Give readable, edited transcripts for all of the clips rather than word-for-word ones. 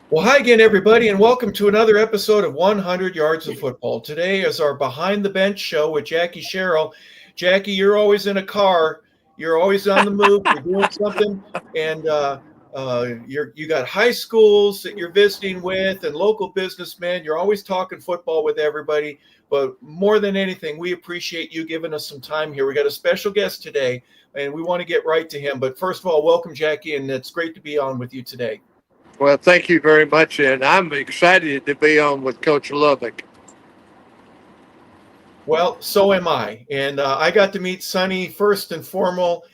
Well, hi again, everybody, and welcome to another episode of 100 Yards of Football. Today is our Behind the Bench show with Jackie Sherrill. Jackie, you're always in a car. You're always on the move. You're doing something, and you got high schools that you're visiting with and local businessmen. You're always talking football with everybody. But more than anything, we appreciate you giving us some time here. We got a special guest today, and we want to get right to him. But first of all, welcome, Jackie, and it's great to be on with you today. Well, thank you very much, and I'm excited to be on with Coach Lubick. Well, so am I. And I got to meet Sonny first and foremost.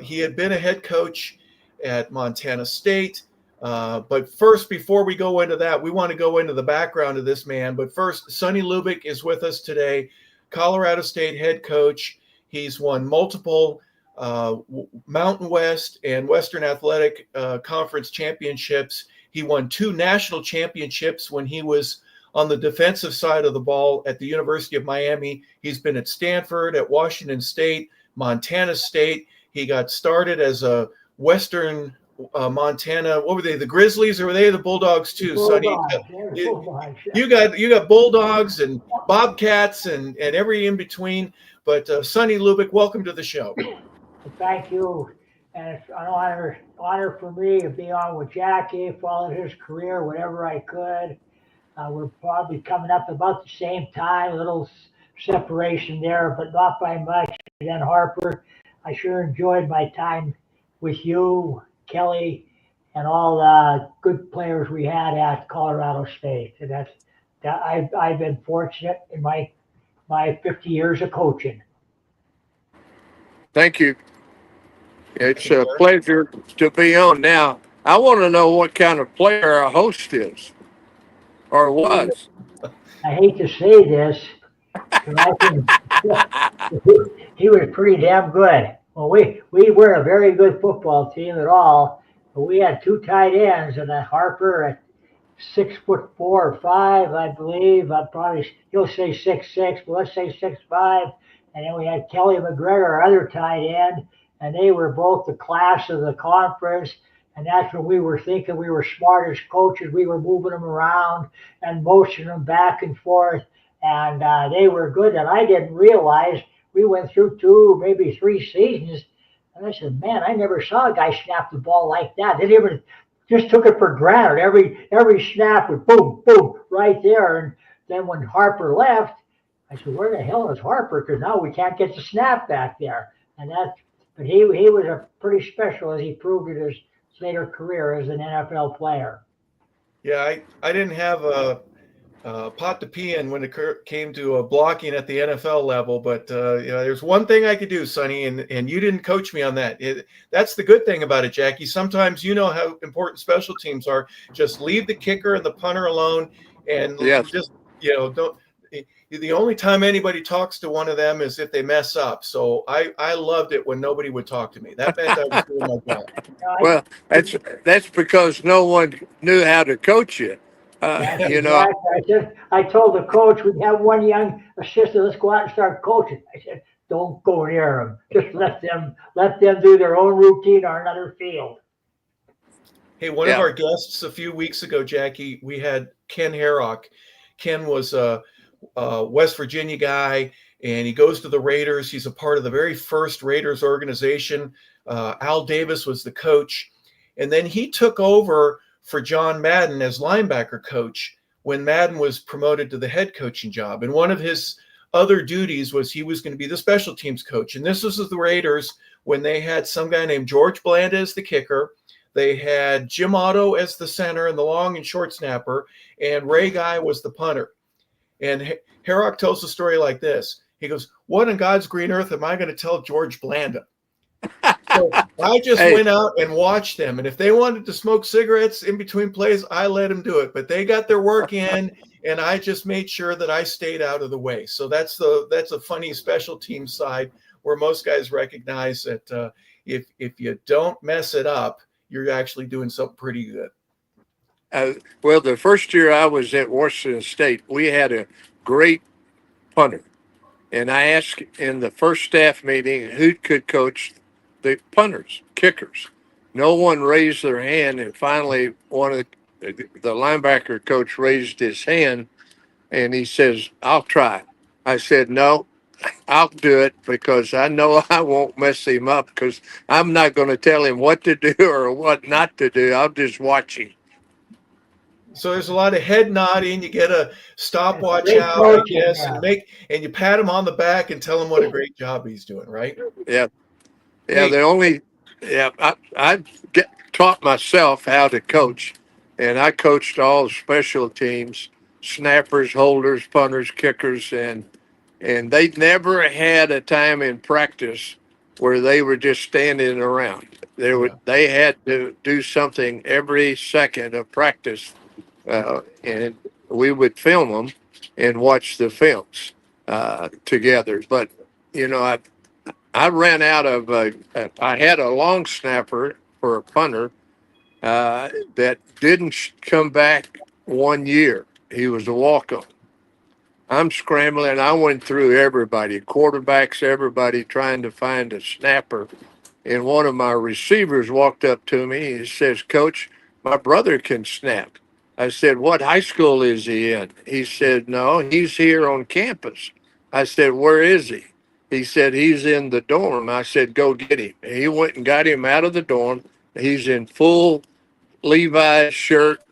He had been a head coach at Montana State. But first, before we go into that, we want to go into the background of this man. But first, Sonny Lubick is with us today, Colorado State head coach. He's won multiple Mountain West and Western Athletic Conference championships. He won 2 national championships when he was on the defensive side of the ball at the University of Miami. He's been at Stanford, at Washington State, Montana State. He got started as a Western Montana. What were they? The Grizzlies, or were they the Bulldogs too? Sonny, you got Bulldogs and Bobcats and every in between. But Sonny Lubick, welcome to the show. Thank you. And it's an honor for me to be on with Jackie, followed his career whenever I could. We're probably coming up about the same time, a little separation there, but not by much. And then Harper, I sure enjoyed my time with you, Kelly, and all the good players we had at Colorado State. And I've been fortunate in my 50 years of coaching. Thank you. It's a pleasure to be on. Now, I want to know what kind of player our host is or was. I hate to say this, but I think he was pretty damn good. Well, we were a very good football team at all, but we had 2 tight ends and a Harper at 6'4" or 6'5", I believe. He'll say 6'6", but let's say 6'5". And then we had Kelly McGregor, our other tight end, and they were both the class of the conference. And that's when we were thinking we were smart as coaches. We were moving them around and motioning them back and forth. And they were good. And I didn't realize we went through 2, maybe 3 seasons. And I said, man, I never saw a guy snap the ball like that. They never just took it for granted. Every snap was boom, boom, right there. And then when Harper left, I said, where the hell is Harper? Because now we can't get the snap back there. But he was a pretty special, as he proved in his later career as an NFL player. Yeah, I didn't have a pot to pee in when it came to blocking at the NFL level, but there's one thing I could do, Sonny, and you didn't coach me on that. That's the good thing about it, Jackie. Sometimes you know how important special teams are. Just leave the kicker and the punter alone, and just don't. The only time anybody talks to one of them is if they mess up. So I loved it when nobody would talk to me. That meant I was doing my job. Well, that's because no one knew how to coach you. Exactly. I told the coach we'd have one young assistant. Let's go out and start coaching. I said, don't go near them. Just let them do their own routine on another field. Hey, one of our guests a few weeks ago, Jackie, we had Ken Herrock. Ken was a West Virginia guy, and he goes to the Raiders. He's a part of the very first Raiders organization. Al Davis was the coach, and then he took over for John Madden as linebacker coach when Madden was promoted to the head coaching job. And one of his other duties was he was going to be the special teams coach. And this was the Raiders when they had some guy named George Blanda as the kicker. They had Jim Otto as the center and the long and short snapper, and Ray Guy was the punter. And Herrock tells the story like this. He goes, what in God's green earth am I going to tell George Blanda? So I just went out and watched them. And if they wanted to smoke cigarettes in between plays, I let them do it. But they got their work in, and I just made sure that I stayed out of the way. So that's a funny special team side where most guys recognize that if you don't mess it up, you're actually doing something pretty good. Well, the first year I was at Washington State, we had a great punter. And I asked in the first staff meeting who could coach the punters, kickers. No one raised their hand, and finally one of the linebacker coach raised his hand and he says, "I'll try." I said, "No, I'll do it because I know I won't mess him up because I'm not going to tell him what to do or what not to do. I'll just watch him." So there's a lot of head nodding. You get a stopwatch Great out, I coaching guess, there. and you pat him on the back and tell him what a great job he's doing, right? Yeah. Yeah. Hey, The only, yeah, taught myself how to coach, and I coached all the special teams, snappers, holders, punters, kickers, and they never had a time in practice where they were just standing around. yeah, They had to do something every second of practice, and we would film them and watch the films together. But I ran out of. I had a long snapper for a punter that didn't come back 1 year. He was a walk-on. I'm scrambling. I went through everybody, quarterbacks, everybody, trying to find a snapper. And one of my receivers walked up to me. He says, "Coach, my brother can snap." I said, "What high school is he in?" He said, "No, he's here on campus." I said, "Where is he?" He said, "He's in the dorm." I said, "Go get him." And he went and got him out of the dorm. He's in full Levi's shirt,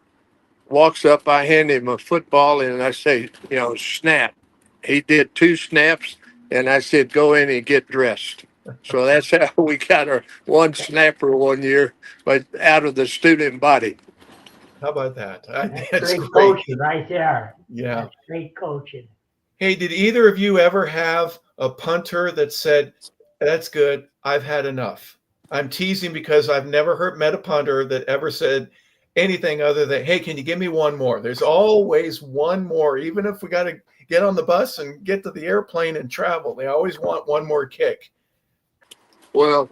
walks up, I hand him a football, and I say, snap. He did 2 snaps, and I said, "Go in and get dressed." So that's how we got our one snapper 1 year, but out of the student body. how about that? That's That's great great. coaching right there. Yeah. That's great coaching. Hey, did either of you ever have a punter that said, "That's good, I've had enough"? I'm teasing because I've never met a punter that ever said anything other than, "Hey, can you give me one more?" There's always one more, even if we got to get on the bus and get to the airplane and travel. They always want one more kick. Well,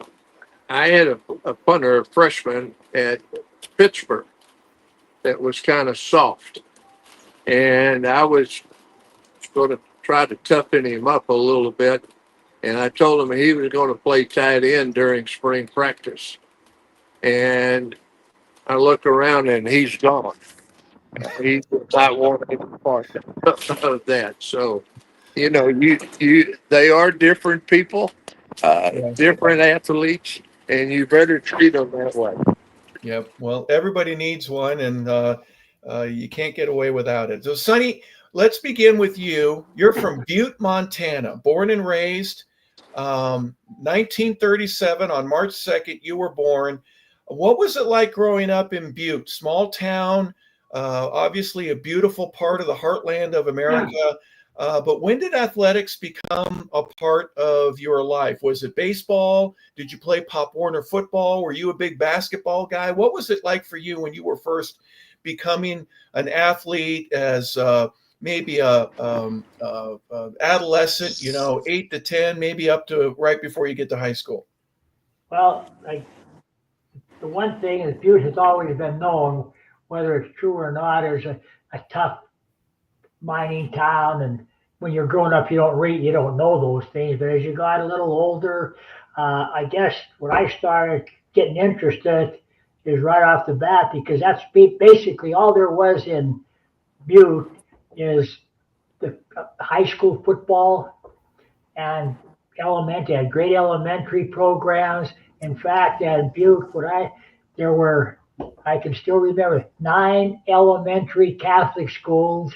I had a punter, a freshman at Pittsburgh that was kind of soft, and I was going to try to toughen him up a little bit. And I told him he was going to play tight end during spring practice. And I look around and he's gone. He's not wanting any part of that. So, they are different people, Yeah. different athletes, and you better treat them that way. Yep. Well, everybody needs one, and you can't get away without it. So, Sonny, let's begin with you. You're from Butte, Montana, born and raised. 1937, on March 2nd, you were born. What was it like growing up in Butte? Small town, obviously a beautiful part of the heartland of America. But when did athletics become a part of your life? Was it baseball? Did you play Pop Warner football? Were you a big basketball guy? What was it like for you when you were first becoming an athlete as maybe a adolescent, 8 to 10, maybe up to right before you get to high school? Well, like the one thing is Butte has always been known, whether it's true or not, as a tough mining town. And when you're growing up, you don't know those things. But as you got a little older, I guess when I started getting interested is right off the bat, because that's basically all there was in Butte is the high school football and elementary. Had great elementary programs. In fact, at Butte, there were, I can still remember, 9 elementary Catholic schools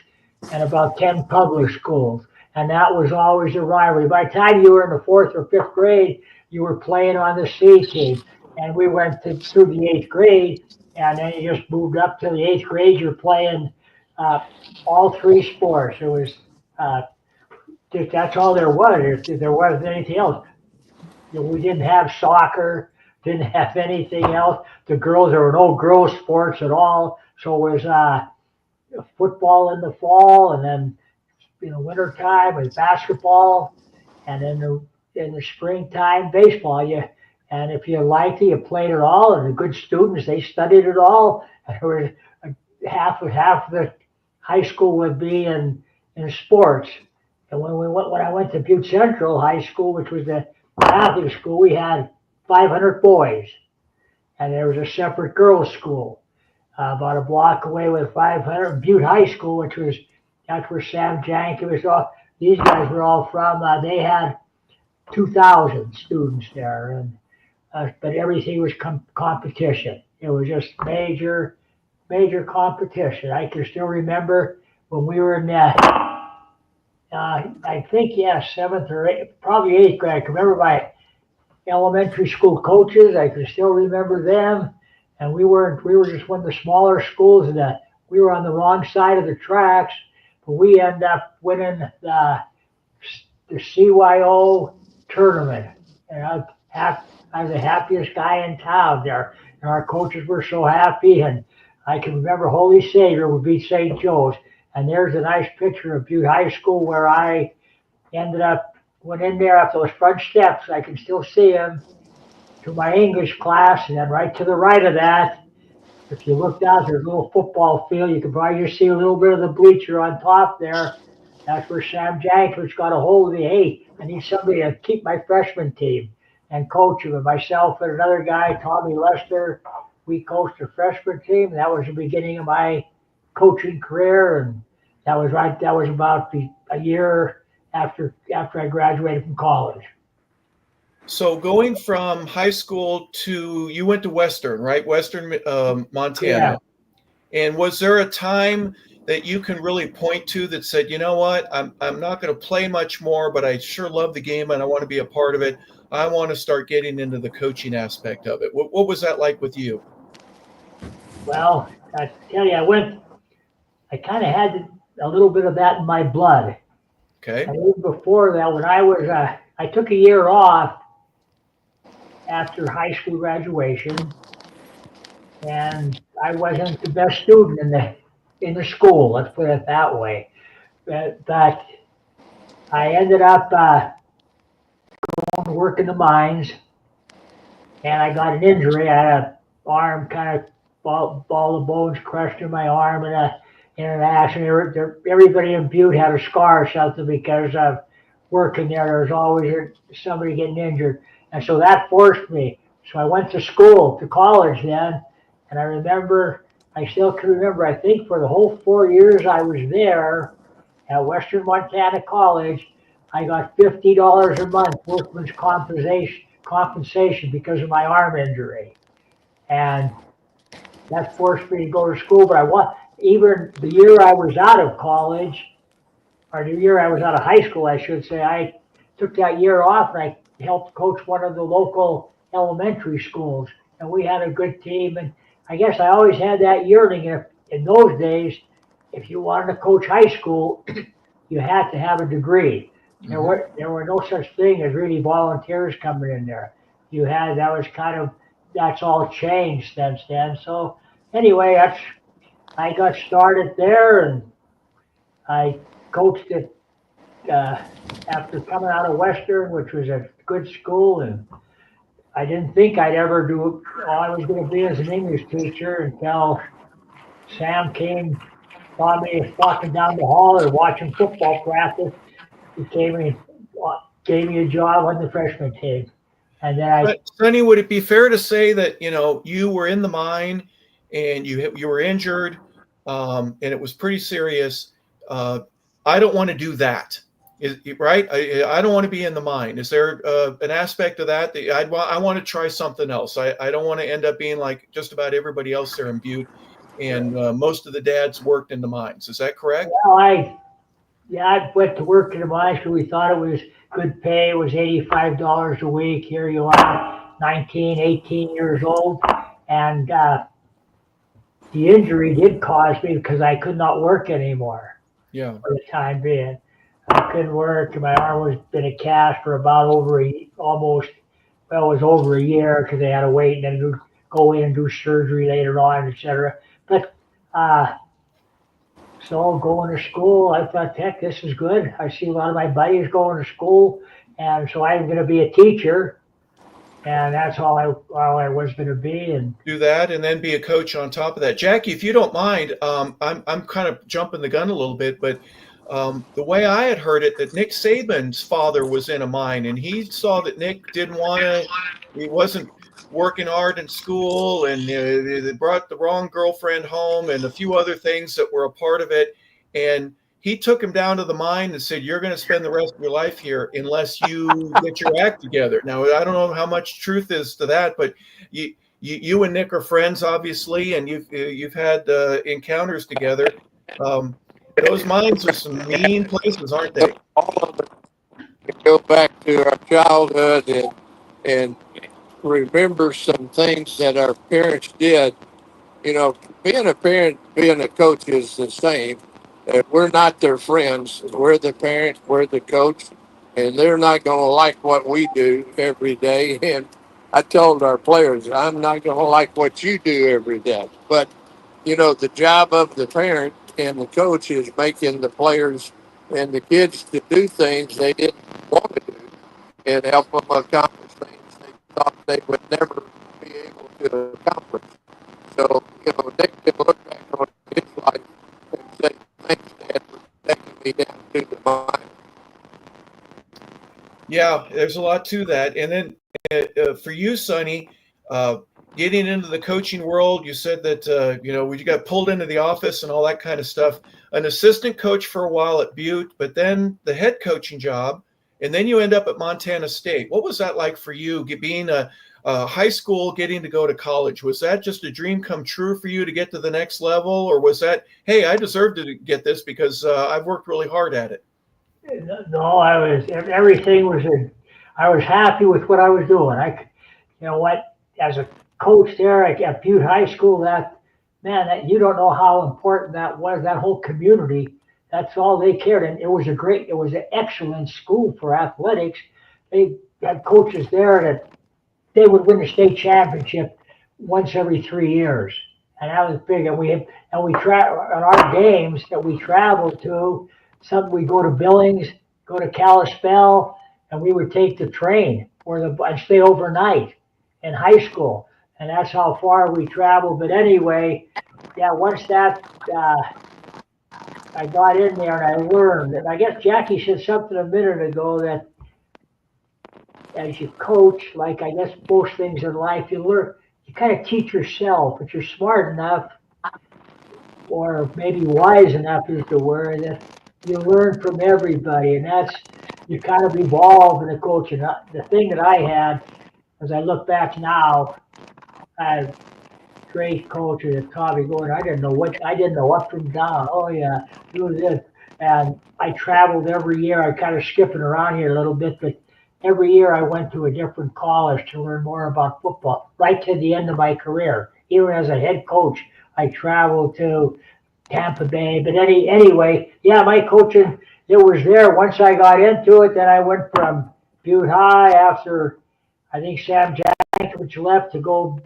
and about 10 public schools. And that was always a rivalry. By the time you were in the 4th or 5th grade, you were playing on the C team. And we went through the 8th grade, and then you just moved up to the 8th grade. You're playing all 3 sports. It was that's all there was. There wasn't anything else. We didn't have soccer, didn't have anything else. There were no girls' sports at all. So it was football in the fall, and then in the wintertime with basketball, and in the springtime baseball. And if you liked it, you played it all. And the good students, they studied it all. And there was half of the high school would be in sports. And when I went to Butte Central High School, which was the Catholic school, we had 500 boys, and there was a separate girls' school. about a block away with 500 Butte High School, that's where Sam Jankovic, these guys were all from. They had 2,000 students there, and but everything was competition. It was just major competition. I can still remember when we were in I think, yeah, seventh or eighth, probably eighth grade. I can remember my elementary school coaches. I can still remember them. And we were just one of the smaller schools, and we were on the wrong side of the tracks, but we ended up winning the CYO tournament. And I was the happiest guy in town there. And our coaches were so happy. And I can remember Holy Savior would beat St. Joe's. And there's a nice picture of Butte High School where I went in there up those front steps. I can still see them to my English class. And then right to the right of that, if you looked out, there's a little football field. You can probably just see a little bit of the bleacher on top there. That's where Sam Jankovic got a hold of me. Hey, I need somebody to keep my freshman team and coach them. And myself and another guy, Tommy Lester, we coached the freshman team. That was the beginning of my coaching career, and that was about a year after I graduated from college. So going from high school you went to Western, right? Western, Montana. Yeah. And was there a time that you can really point to that said, you know what, I'm not going to play much more, but I sure love the game and I want to be a part of it. I want to start getting into the coaching aspect of it. What was that like with you? Well, I tell you, I kind of had a little bit of that in my blood. Okay. And even before that, when I took a year off after high school graduation, and I wasn't the best student in the school. Let's put it that way. But I ended up going to work in the mines, and I got an injury. I had an arm kind of ball of bones crushed in my arm in an accident. Everybody in Butte had a scar or something because of working there. There was always somebody getting injured. And so that forced me. So I went to college then. And I still can remember, I think for the whole 4 years I was there at Western Montana College, I got $50 a month workman's compensation because of my arm injury. And that forced me to go to school. But even the year I was out of college, or the year I was out of high school, I should say, I took that year off and I helped coach one of the local elementary schools. And we had a good team. And I guess I always had that yearning. In those days, if you wanted to coach high school, you had to have a degree. Mm-hmm. There were no such thing as really volunteers coming in there. That's all changed since then. So anyway, I got started there, and I coached it after coming out of Western, which was a good school, and I didn't think I'd ever do all I was going to be as an English teacher until Sam saw me walking down the hall or watching football practice. He gave me a job on the freshman team. And then Sonny, would it be fair to say that, you were in the mine and you were injured, and it was pretty serious? I don't want to do that. Right? I don't want to be in the mine. Is there an aspect of that I want to try something else? I don't want to end up being like just about everybody else there in Butte, and most of the dads worked in the mines. Is that correct? Well, I went to work in the mines because we thought it was good pay. It was $85 a week. Here you are, 19, 18 years old. And the injury did cause me because I could not work anymore. Yeah. For the time being. I couldn't work, and my arm was been a cast for about it was over a year because they had to wait and then go in and do surgery later on, etc. But so going to school, I thought, heck, this is good. I see a lot of my buddies going to school, and so I'm going to be a teacher, and that's all I was going to be. And do that, and then be a coach on top of that. Jackie, if you don't mind, I'm kind of jumping the gun a little bit, but the way I had heard it, that Nick Saban's father was in a mine, and he saw that Nick he wasn't working hard in school, and they brought the wrong girlfriend home, and a few other things that were a part of it. And he took him down to the mine and said, "You're going to spend the rest of your life here unless you get your act together." Now, I don't know how much truth is to that, but you and Nick are friends, obviously, and you've had encounters together. Those mines are some mean places, aren't they? All of it. Go back to our childhood and remember some things that our parents did. You know, being a parent, being a coach is the same. We're not their friends. We're the parent, we're the coach, and they're not going to like what we do every day. And I told our players, I'm not going to like what you do every day. But, you know, the job of the parent and the coach is making the players and the kids to do things they didn't want to do and help them accomplish things they thought they would never be able to accomplish. So, you know, Nick can look back on his life and say, thanks, Dad, for taking me down to the mine. Yeah, there's a lot to that. And then for you, Sonny, getting into the coaching world, you said that, we got pulled into the office and all that kind of stuff. An assistant coach for a while at Butte, but then the head coaching job, and then you end up at Montana State. What was that like for you, being a high school, getting to go to college? Was that just a dream come true for you to get to the next level? Or was that, hey, I deserve to get this because I've worked really hard at it? No, everything was I was happy with what I was doing. You know what, as a coach there at Butte High School, that you don't know how important that was, that whole community. That's all they cared. And it was an excellent school for athletics. They had coaches there that they would win the state championship once every 3 years. And that was big. And we on our games that we traveled to, we go to Billings, go to Kalispell, and we would take the train and stay overnight in high school. And that's how far we traveled. But anyway, yeah, once I got in there and I learned, and I guess Jackie said something a minute ago that as you coach, like I guess most things in life, you kind of teach yourself. If you're smart enough, or maybe wise enough is the word, that you learn from everybody, and you kind of evolve in the coaching. The thing that I had, as I look back now, I had great coaches that taught me going. I didn't know up from down. Oh yeah, do this, and I traveled every year. I kind of skipping around here a little bit, but every year I went to a different college to learn more about football. Right to the end of my career, even as a head coach, I traveled to Tampa Bay. But anyway, yeah, my coaching, it was there. Once I got into it, then I went from Butte High after I think Sam Jankovic left to go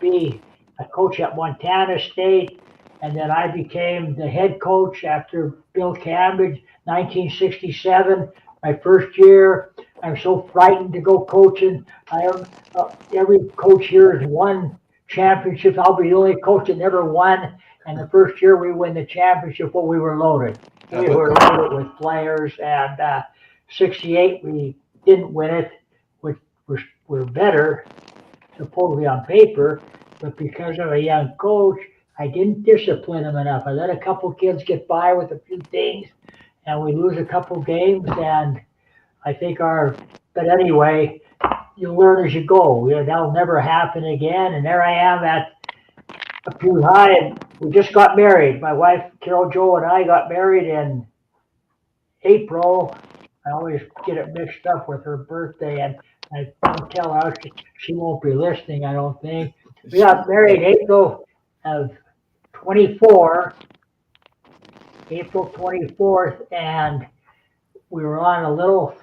be a coach at Montana State. And then I became the head coach after Bill Cambridge, 1967, my first year. I'm so frightened to go coaching. Every coach here has won championships. I'll be the only coach that never won. And the first year we win the championship, well, we were loaded. We were loaded with players. And 68, we didn't win it, which we're better, supposedly on paper. But because of a young coach, I didn't discipline them enough. I let a couple kids get by with a few things, and we lose a couple games. And I think but anyway, you learn as you go. That'll never happen again. And there I am at Butte High, and we just got married. My wife, Carol Jo, and I got married in April. I always get it mixed up with her birthday, and I don't tell her. She won't be listening, I don't think. We got married April of 24, April 24th, and we were on a little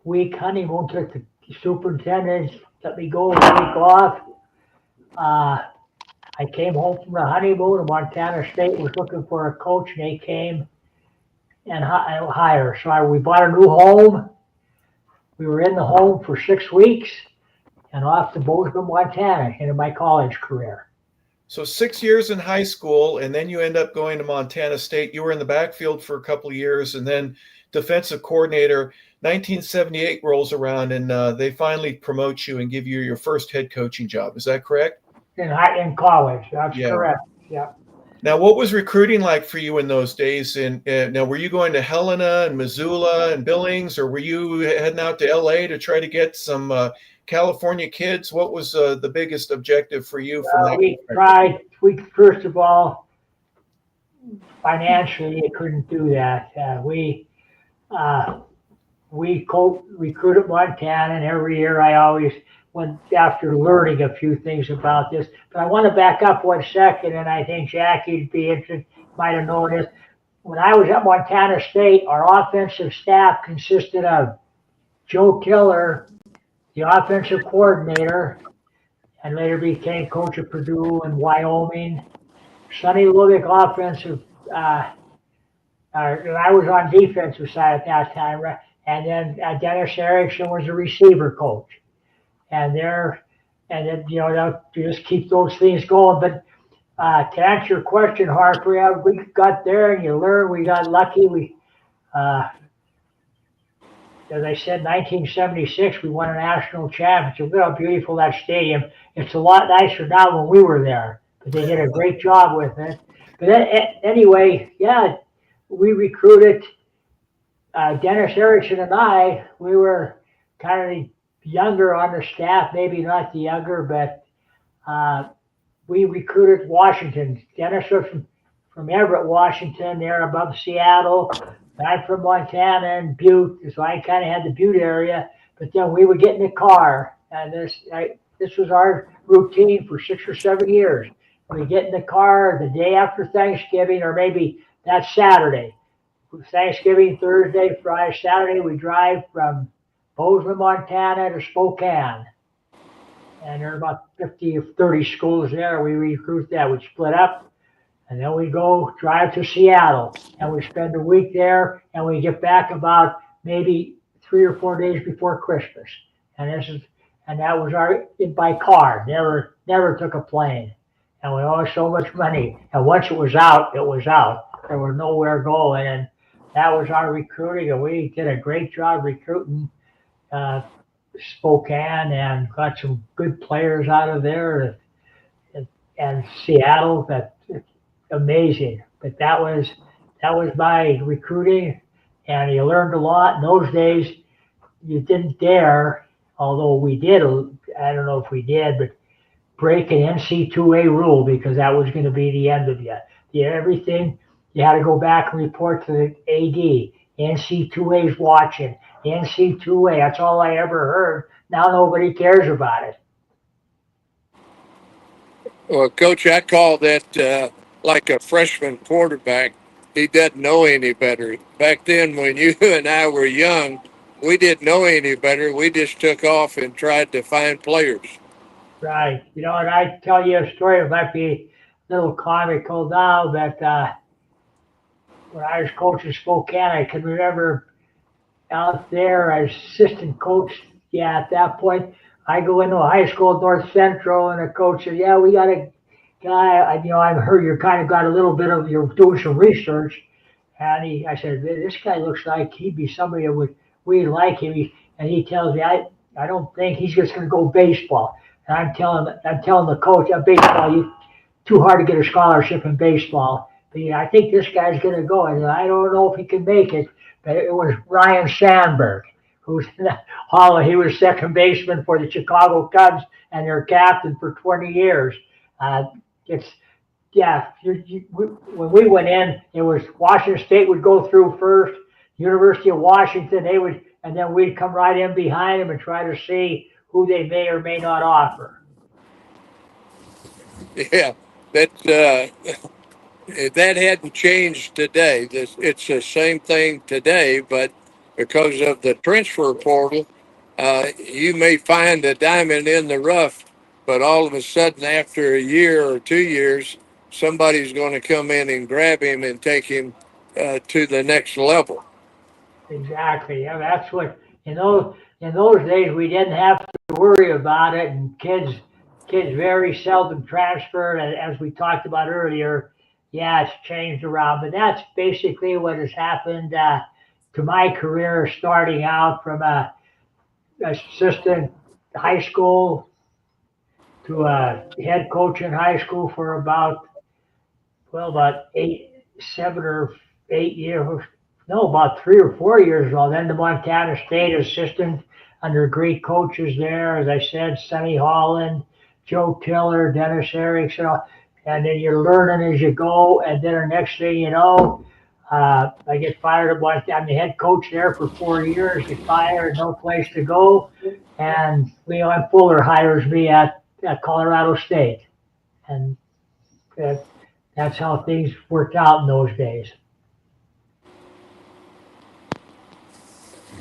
week honeymoon. Took the superintendent, let me go a week off. I came home from the honeymoon, and Montana State was looking for a coach, and they came and hired. So we bought a new home. We were in the home for 6 weeks, and off to Bozeman, Montana, into my college career. So 6 years in high school, and then you end up going to Montana State. You were in the backfield for a couple of years, and then defensive coordinator. 1978 rolls around, and they finally promote you and give you your first head coaching job. Is that correct? In college, that's Yeah. correct. Yeah. Now, what was recruiting like for you in those days? And now, were you going to Helena and Missoula and Billings, or were you heading out to LA to try to get some California kids? What was the biggest objective for you from that perspective? We first of all, financially, you couldn't do that. We recruited Montana, and every year I always went after learning a few things about this. But I want to back up 1 second, and I think Jackie'd be interested, might have known this. When I was at Montana State, our offensive staff consisted of Joe Killer, the offensive coordinator, and later became coach of Purdue and Wyoming. Sonny Lubick, offensive, and I was on defensive side at that time, right? And then Dennis Erickson was a receiver coach. And then, you just keep those things going. But to answer your question, Harper, yeah, we got there and you learn. We got lucky. As I said, 1976, we won a national championship. Look how beautiful that stadium. It's a lot nicer now when we were there, but they did a great job with it. But anyway, yeah, we recruited Dennis Erickson and I. We were kind of the younger on the staff, maybe not the younger, but we recruited Washington. Dennis was from Everett, Washington, there above Seattle. I'm from Montana and Butte, so I kind of had the Butte area. But then we would get in the car, and this was our routine for 6 or 7 years. We get in the car the day after Thanksgiving, or maybe that Saturday. Thanksgiving, Thursday, Friday, Saturday, we drive from Bozeman, Montana to Spokane. And there are about 50 or 30 schools there. We recruit that. We split up. And then we go drive to Seattle, and we spend a week there, and we get back about maybe 3 or 4 days before Christmas. And that was by car. Never took a plane. And we owed so much money. And once it was out, it was out. There was nowhere going. And that was our recruiting, and we did a great job recruiting Spokane and got some good players out of there. And Seattle, that's amazing. But that was my recruiting, and you learned a lot. In those days, you didn't dare, although we did. I don't know if we did, but break an NC2A rule, because that was going to be the end of you. Everything you had to go back and report to the AD. NC2A's watching. NC2A. That's all I ever heard. Now nobody cares about it. Well, Coach, I call that like a freshman quarterback. He doesn't know any better. Back then, when you and I were young, we didn't know any better. We just took off and tried to find players. Right. And I tell you a story. It might be a little comical now, but when I was coaching Spokane, I can remember out there as assistant coach. Yeah, at that point, I go into a high school at North Central, and the coach said, "Yeah, we got a guy. I've heard you kind of got a little bit of you're doing some research." And I said, "This guy looks like he'd be somebody that we'd like him." And he tells me, "I don't think he's just going to go baseball." And I'm telling the coach, baseball, too hard to get a scholarship in baseball. But I think this guy's going to go. And I don't know if he can make it. But it was Ryan Sandberg, who's in the Hall. He was second baseman for the Chicago Cubs and their captain for 20 years. When we went in, it was Washington State would go through first, University of Washington, and then we'd come right in behind them and try to see who they may or may not offer. Yeah, that hadn't changed today. It's the same thing today, but because of the transfer portal, you may find a diamond in the rough, but all of a sudden, after a year or 2 years, somebody's going to come in and grab him and take him to the next level. Exactly. Yeah, that's what in those days we didn't have to worry about it, and kids very seldom transferred. And as we talked about earlier, yeah, it's changed around, but that's basically what has happened to my career starting out from a assistant high school to a head coach in high school for about 7 or 8 years. No, about 3 or 4 years ago. Then the Montana State assistant under great coaches there, as I said, Sonny Holland, Joe Tiller, Dennis Erickson, and then you're learning as you go. And then the next thing you know, I get fired. I'm the head coach there for 4 years. Get fired, no place to go, and Leon Fuller hires me at Colorado State, and uh, that's how things worked out in those days.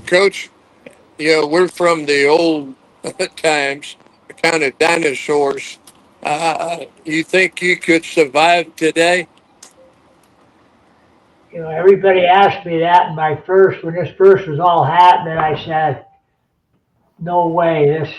Coach, we're from the old times, kind of dinosaurs. You think you could survive today? Everybody asked me that in when this first was all happening. I said, no way.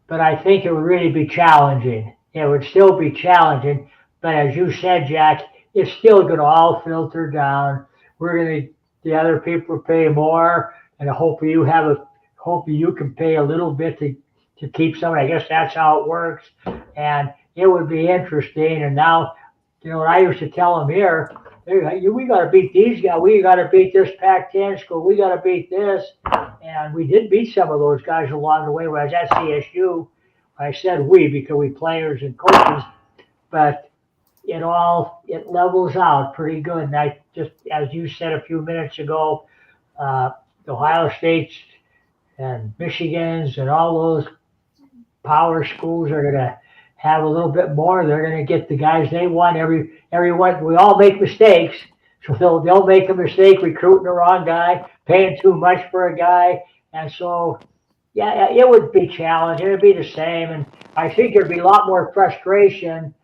But I think it would really be challenging. It would still be challenging, but as you said, Jack, it's still going to all filter down. The other people pay more, and hopefully you can pay a little bit to keep somebody. I guess that's how it works, and it would be interesting. And now, what I used to tell them here, we got to beat these guys. We got to beat this Pac-10 school. We got to beat this. And we did beat some of those guys along the way. When I was at CSU, I said we because we players and coaches, but it levels out pretty good. And I just, as you said a few minutes ago, Ohio State's and Michigan's and all those power schools are going to have a little bit more. They're going to get the guys they want. Everyone, we all make mistakes, so they'll make a mistake recruiting the wrong guy, paying too much for a guy, and so yeah, it would be challenging. It'd be the same, and I think there'd be a lot more frustration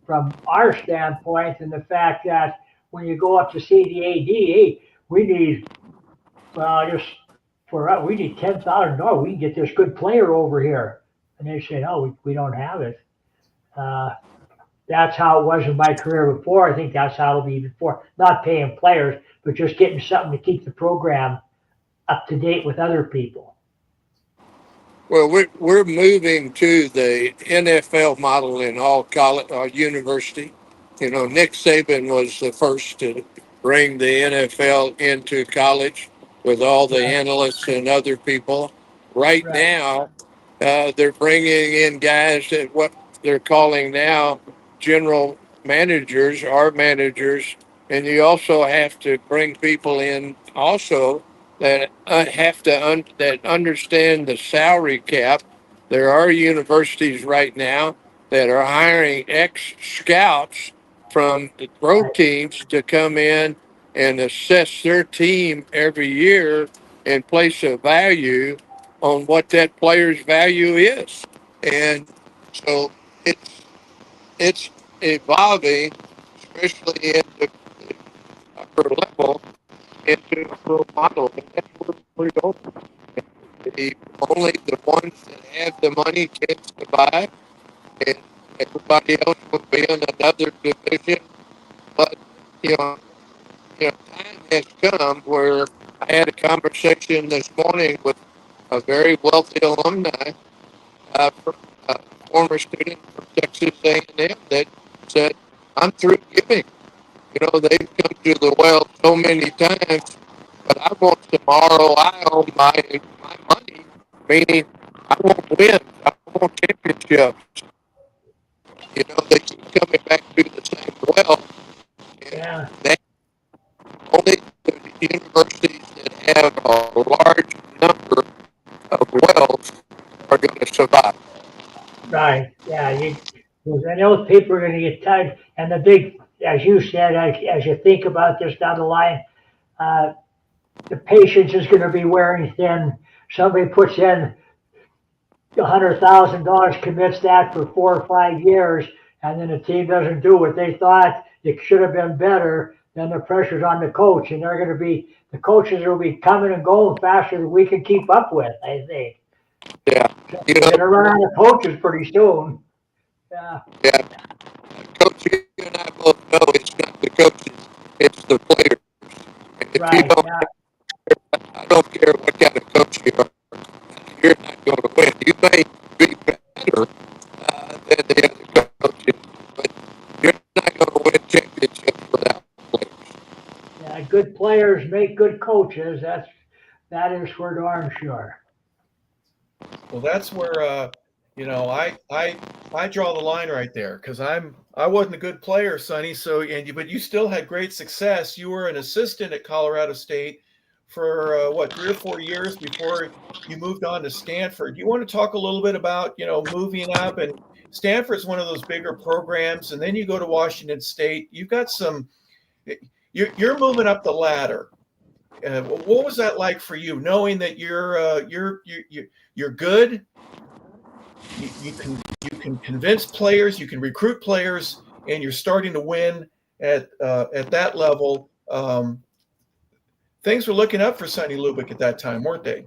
from our standpoint in the fact that when you go up to see the AD, hey, we need just for us, we need $10,000. We can get this good player over here, and they say, no, we don't have it. Uh, that's how it was in my career before. I think that's how it'll be before. Not paying players, but just getting something to keep the program up to date with other people. Well, we're moving to the NFL model in all college or university. Nick Saban was the first to bring the NFL into college with all the Right, analysts and other people. Right right, now, they're bringing in guys that what they're calling now general managers or managers, and you also have to bring people in also that that understand the salary cap. There are universities right now that are hiring ex scouts from the pro right. teams to come in and assess their team every year and place a value on what that player's value is. And so it's evolving, especially at the upper level, into a pro model. And that's where we're going. Only the ones that have the money can survive, and everybody else will be in another division. But you know, time has come where I had a conversation this morning with a very wealthy alumni, from a former student from Texas A&M, that said, "I'm through giving. They've come to the well so many times, but I want some ROI on my money, meaning I want wins, I want championships. They keep coming back to the same well, and Yeah, that only the universities that have a large number of wells are going to survive." right. Yeah, I know people are going to get tired. And the big, as you said, as you think about this down the line, uh, the patience is going to be wearing thin. Somebody puts in $100,000, commits that for 4 or 5 years, and then the team doesn't do what they thought. It should have been better. Then the pressure's on the coach, and the coaches will be coming and going faster than we can keep up with, I think. Yeah, you We're know, going to run out of coaches pretty soon. Yeah, yeah, Coach, you and I both know it's not the coaches, it's the players. And if you right. don't Yeah, care what kind of coach you are, you're not going to win. You may be better than the other coaches, but you're not going to win championships without players. Yeah, good players make good coaches. That is for darn sure. Well, that's where I draw the line right there because I wasn't a good player, Sonny. So but you still had great success. You were an assistant at Colorado State for what 3 or 4 years before you moved on to Stanford. You want to talk a little bit about moving up, and Stanford's one of those bigger programs, and then you go to Washington State. You've got some. You're moving up the ladder. What was that like for you, knowing that you're good? You can convince players, you can recruit players, and you're starting to win at that level. Things were looking up for Sonny Lubick at that time, weren't they?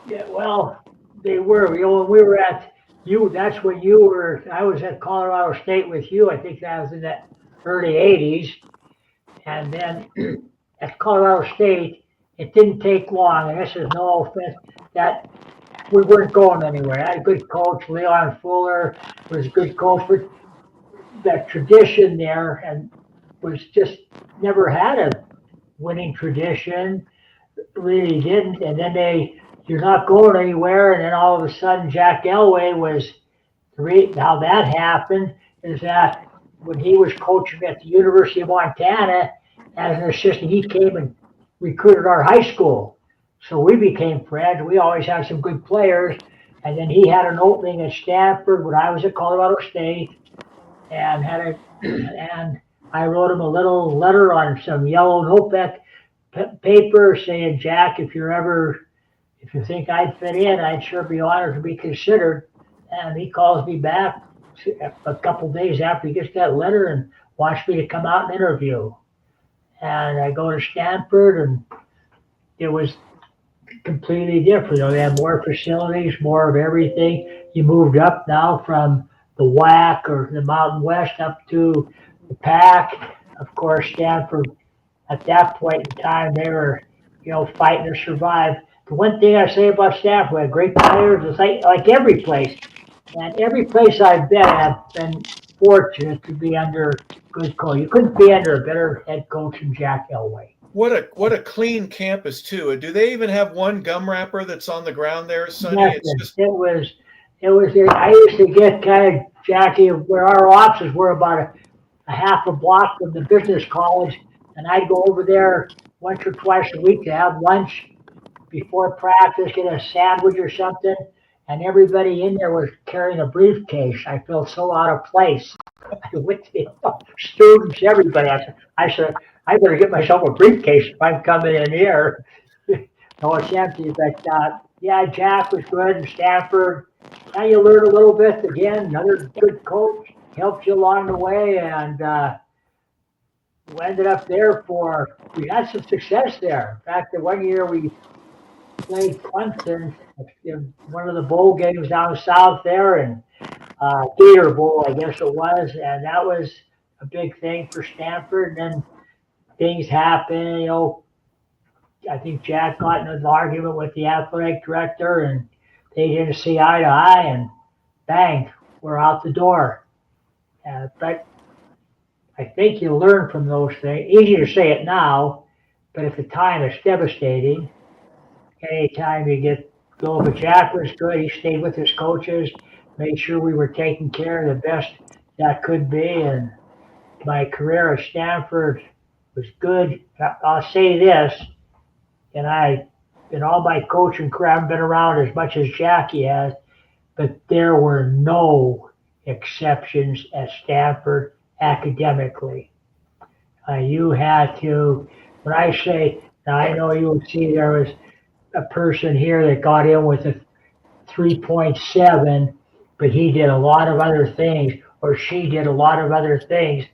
Yeah, well, they were. When we were at you, that's when you were. I was at Colorado State with you. I think that was in the early '80s, and then at Colorado State, it didn't take long. And this is no offense that we weren't going anywhere. I had a good coach, Leon Fuller was a good coach, but that tradition there and was just never had a winning tradition, really didn't. And then you're not going anywhere. And then all of a sudden, Jack Elway was, how that happened is that when he was coaching at the University of Montana as an assistant, he came and recruited our high school. So we became friends. We always had some good players. And then he had an opening at Stanford when I was at Colorado State, and and I wrote him a little letter on some yellow notebook paper saying, Jack, if you think I'd fit in, I'd sure be honored to be considered. And he calls me back a couple days after he gets that letter and wants me to come out and interview. And I go to Stanford, and it was completely different. They had more facilities, more of everything. You moved up now from the WAC or the Mountain West up to the PAC. Of course, Stanford, at that point in time, they were, fighting to survive. The one thing I say about Stanford, we had great players. It's like every place. And every place I've been, I've been fortunate to be under good coach. You couldn't be under a better head coach than Jack Elway. What a clean campus too. Do they even have one gum wrapper that's on the ground there, Sonny? Yes, it was. I used to get kind of, Jackie, where our offices were about a half a block from the business college, and I'd go over there once or twice a week to have lunch before practice, get a sandwich or something, and everybody in there was carrying a briefcase. I felt so out of place. With the students, everybody. I said, I better get myself a briefcase if I'm coming in here. No, it's empty. But yeah, Jack was good in Stanford. Now you learn a little bit again. Another good coach helped you along the way, and we ended up there we had some success there. In fact, the one year we played Clemson in one of the bowl games down south there, and Gator Bowl, I guess it was, and that was a big thing for Stanford. And then things happen, I think Jack got in an argument with the athletic director, and they didn't see eye to eye, and bang, we're out the door. But I think you learn from those things. Easy to say it now, but at the time it's devastating. Anytime you get go, but Jack was good. He stayed with his coaches, made sure we were taking care of the best that could be. And my career at Stanford was good. I'll say this, and in all my coaching career, I haven't been around as much as Jackie has, but there were no exceptions at Stanford academically. You had to, when I say, now I know you will see there was a person here that got in with a 3.7, but he did a lot of other things, or she did a lot of other things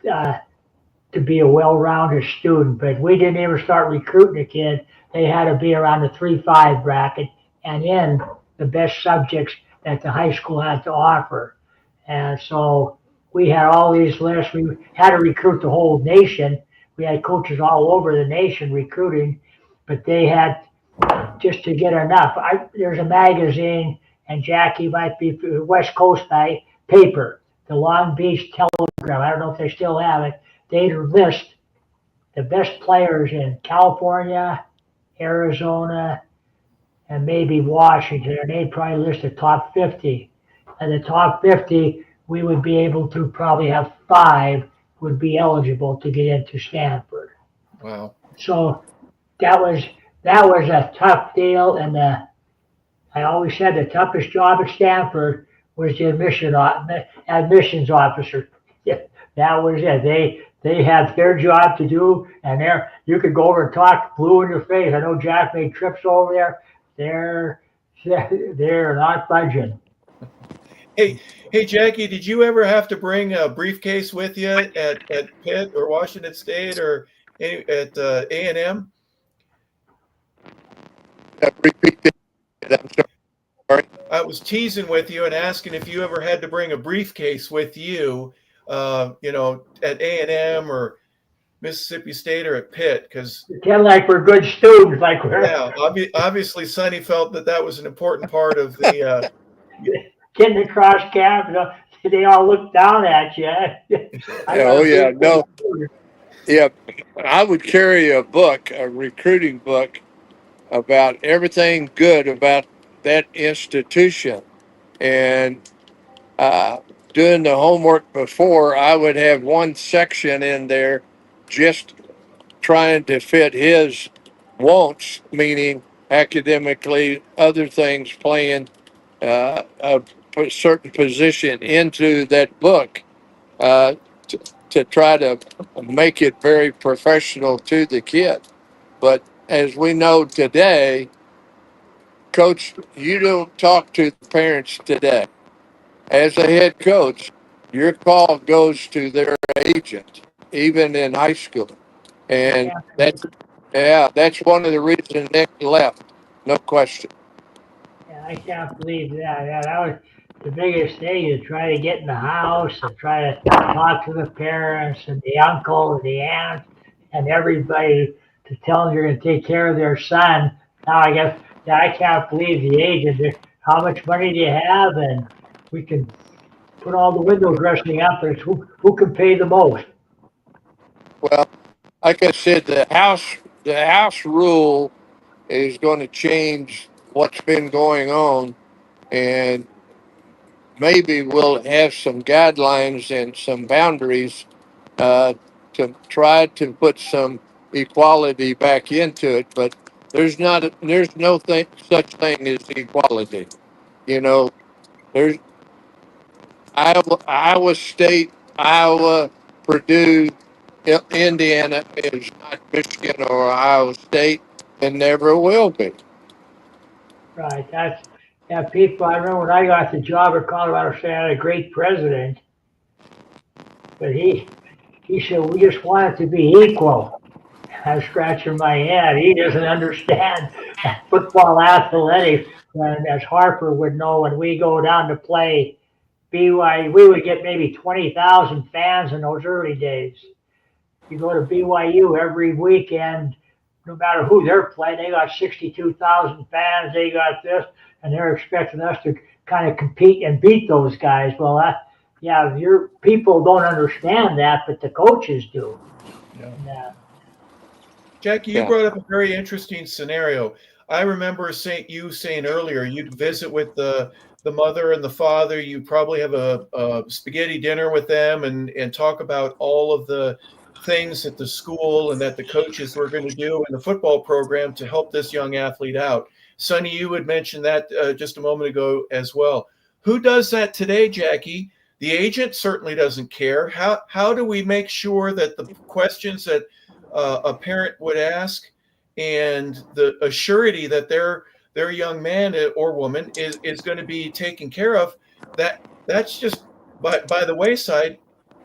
to be a well-rounded student. But we didn't even start recruiting a kid. They had to be around the 3.5 bracket and in the best subjects that the high school had to offer. And so we had all these lists. We had to recruit the whole nation. We had coaches all over the nation recruiting, but they had just to get enough. There's a magazine, and Jackie might be West Coast paper, the Long Beach Telegram. I don't know if they still have it. They list the best players in California, Arizona, and maybe Washington, and they'd probably list the top 50. And the top 50, we would be able to probably have 5 would be eligible to get into Stanford. Wow. So that was a tough deal, and I always said the toughest job at Stanford was the admissions officer. That was it. They had their job to do, and you could go over and talk blue in your face. I know Jack made trips over there. They're not budging. Hey, Jackie, did you ever have to bring a briefcase with you at Pitt or Washington State or at A&M? Repeat that. I'm sorry. I was teasing with you and asking if you ever had to bring a briefcase with you, at A&M or Mississippi State or at Pitt, because Pretend like we're good students, like we're obviously Sonny felt that was an important part of the getting across campus. They all look down at you. Yeah. I would carry a book, a recruiting book, about everything good about that institution, and doing the homework before, I would have one section in there just trying to fit his wants, meaning academically, other things, playing a certain position into that book, uh, to try to make it very professional to the kid. But as we know today, Coach, you don't talk to the parents today. As a head coach, your call goes to their agent, even in high school. And that's one of the reasons Nick left, no question. Yeah, I can't believe that. Yeah, that was the biggest thing, to try to get in the house and try to talk to the parents and the uncle and the aunt and everybody to tell them you're going to take care of their son. Now I guess, yeah, I can't believe the agent. How much money do you have? And we can put all the window dressing up, and who can pay the most. Well, like I said, the house rule is going to change what's been going on, and maybe we'll have some guidelines and some boundaries, uh, to try to put some equality back into it. But there's no such thing as equality. You know, there's Iowa State, Iowa, Purdue, Indiana is not Michigan or Iowa State, and never will be. Right. People. I remember when I got the job at Colorado State, I had a great president, but he said we just want it to be equal. I'm scratching my head. He doesn't understand football athletics. And as Harper would know, when we go down to play BYU, we would get maybe 20,000 fans in those early days. You go to BYU every weekend, no matter who they're playing, they got 62,000 fans. They got this, and they're expecting us to kind of compete and beat those guys. Well, your people don't understand that, but the coaches do. Yeah. And, Jackie, you brought up a very interesting scenario. I remember you saying earlier you'd visit with the mother and the father. You probably have a spaghetti dinner with them and talk about all of the things at the school and that the coaches were going to do in the football program to help this young athlete out. Sonny, you had mentioned that just a moment ago as well. Who does that today, Jackie? The agent certainly doesn't care. How do we make sure that the questions that a parent would ask and the assurity that their young man or woman is going to be taken care of, that's just by the wayside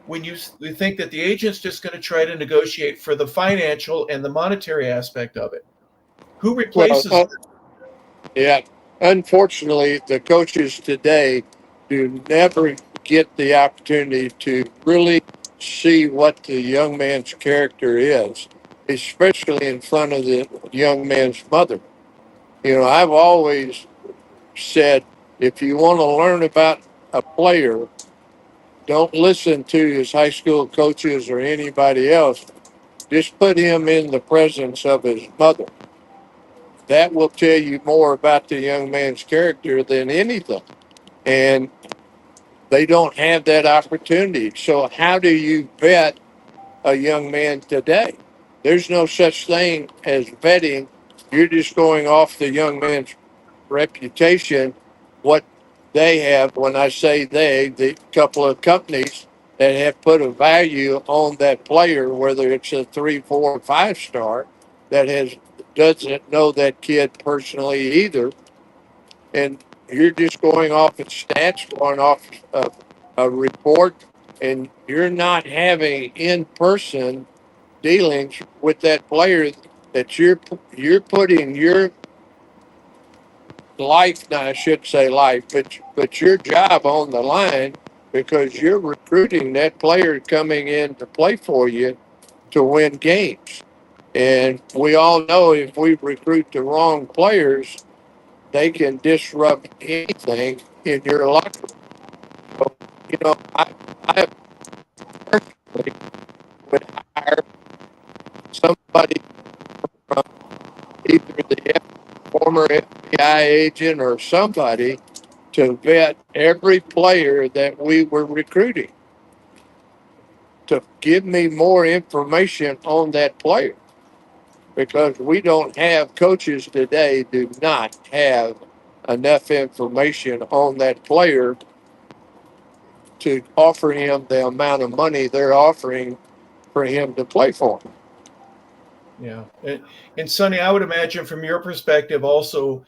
when you think that the agent's just going to try to negotiate for the financial and the monetary aspect of it? Who replaces Yeah, unfortunately, the coaches today do never get the opportunity to really see what the young man's character is, especially in front of the young man's mother. I've always said, if you want to learn about a player, don't listen to his high school coaches or anybody else. Just put him in the presence of his mother. That will tell you more about the young man's character than anything. And they don't have that opportunity. So how do you vet a young man today? There's no such thing as vetting. You're just going off the young man's reputation, what they have. When I say they, the couple of companies that have put a value on that player, whether it's a 3, 4, 5 star, that doesn't know that kid personally either, and you're just going off of stats, going off a report, and you're not having in-person dealings with that player, that you're putting your life, now I should say life, but your job on the line, because you're recruiting that player coming in to play for you to win games. And we all know if we recruit the wrong players, they can disrupt anything in your locker room. So, I personally would hire somebody from either the former FBI agent or somebody to vet every player that we were recruiting, to give me more information on that player, because we don't have, coaches today do not have enough information on that player to offer him the amount of money they're offering for him to play for them. Yeah. And Sonny, I would imagine from your perspective also,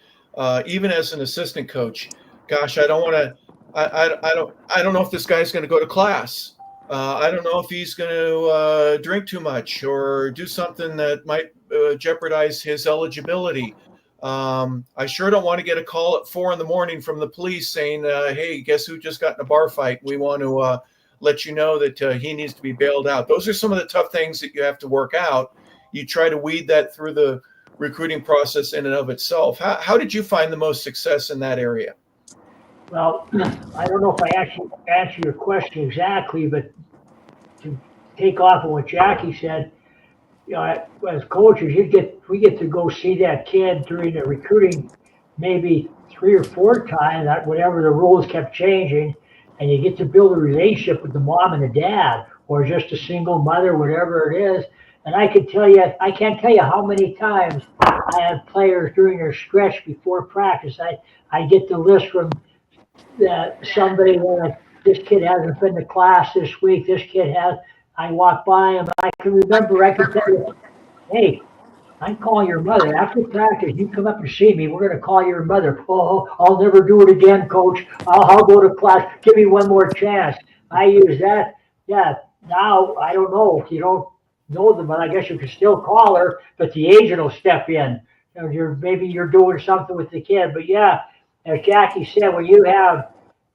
even as an assistant coach, gosh, I don't want to, I don't know if this guy's going to go to class. I don't know if he's going to drink too much or do something that might jeopardize his eligibility. I sure don't want to get a call at 4 a.m. from the police saying, hey, guess who just got in a bar fight? We want to let you know that he needs to be bailed out. Those are some of the tough things that you have to work out. You try to weed that through the recruiting process in and of itself. How did you find the most success in that area? Well, I don't know if I actually answer your question exactly, but to take off on what Jackie said, as coaches, we get to go see that kid during the recruiting, maybe 3 or 4 times. Whatever the rules kept changing, and you get to build a relationship with the mom and the dad, or just a single mother, whatever it is. And I can't tell you how many times I had players during their stretch before practice. I get the list from somebody where this kid hasn't been to class this week. This kid has. I walk by him. I can tell you, hey, I'm calling your mother. After practice, you come up and see me. We're going to call your mother. Oh, I'll never do it again, coach. I'll go to class. Give me one more chance. I use that. Yeah. Now, I don't know if you don't know them, but I guess you can still call her, but the agent will step in. Maybe you're doing something with the kid. But yeah, as Jackie said, when you have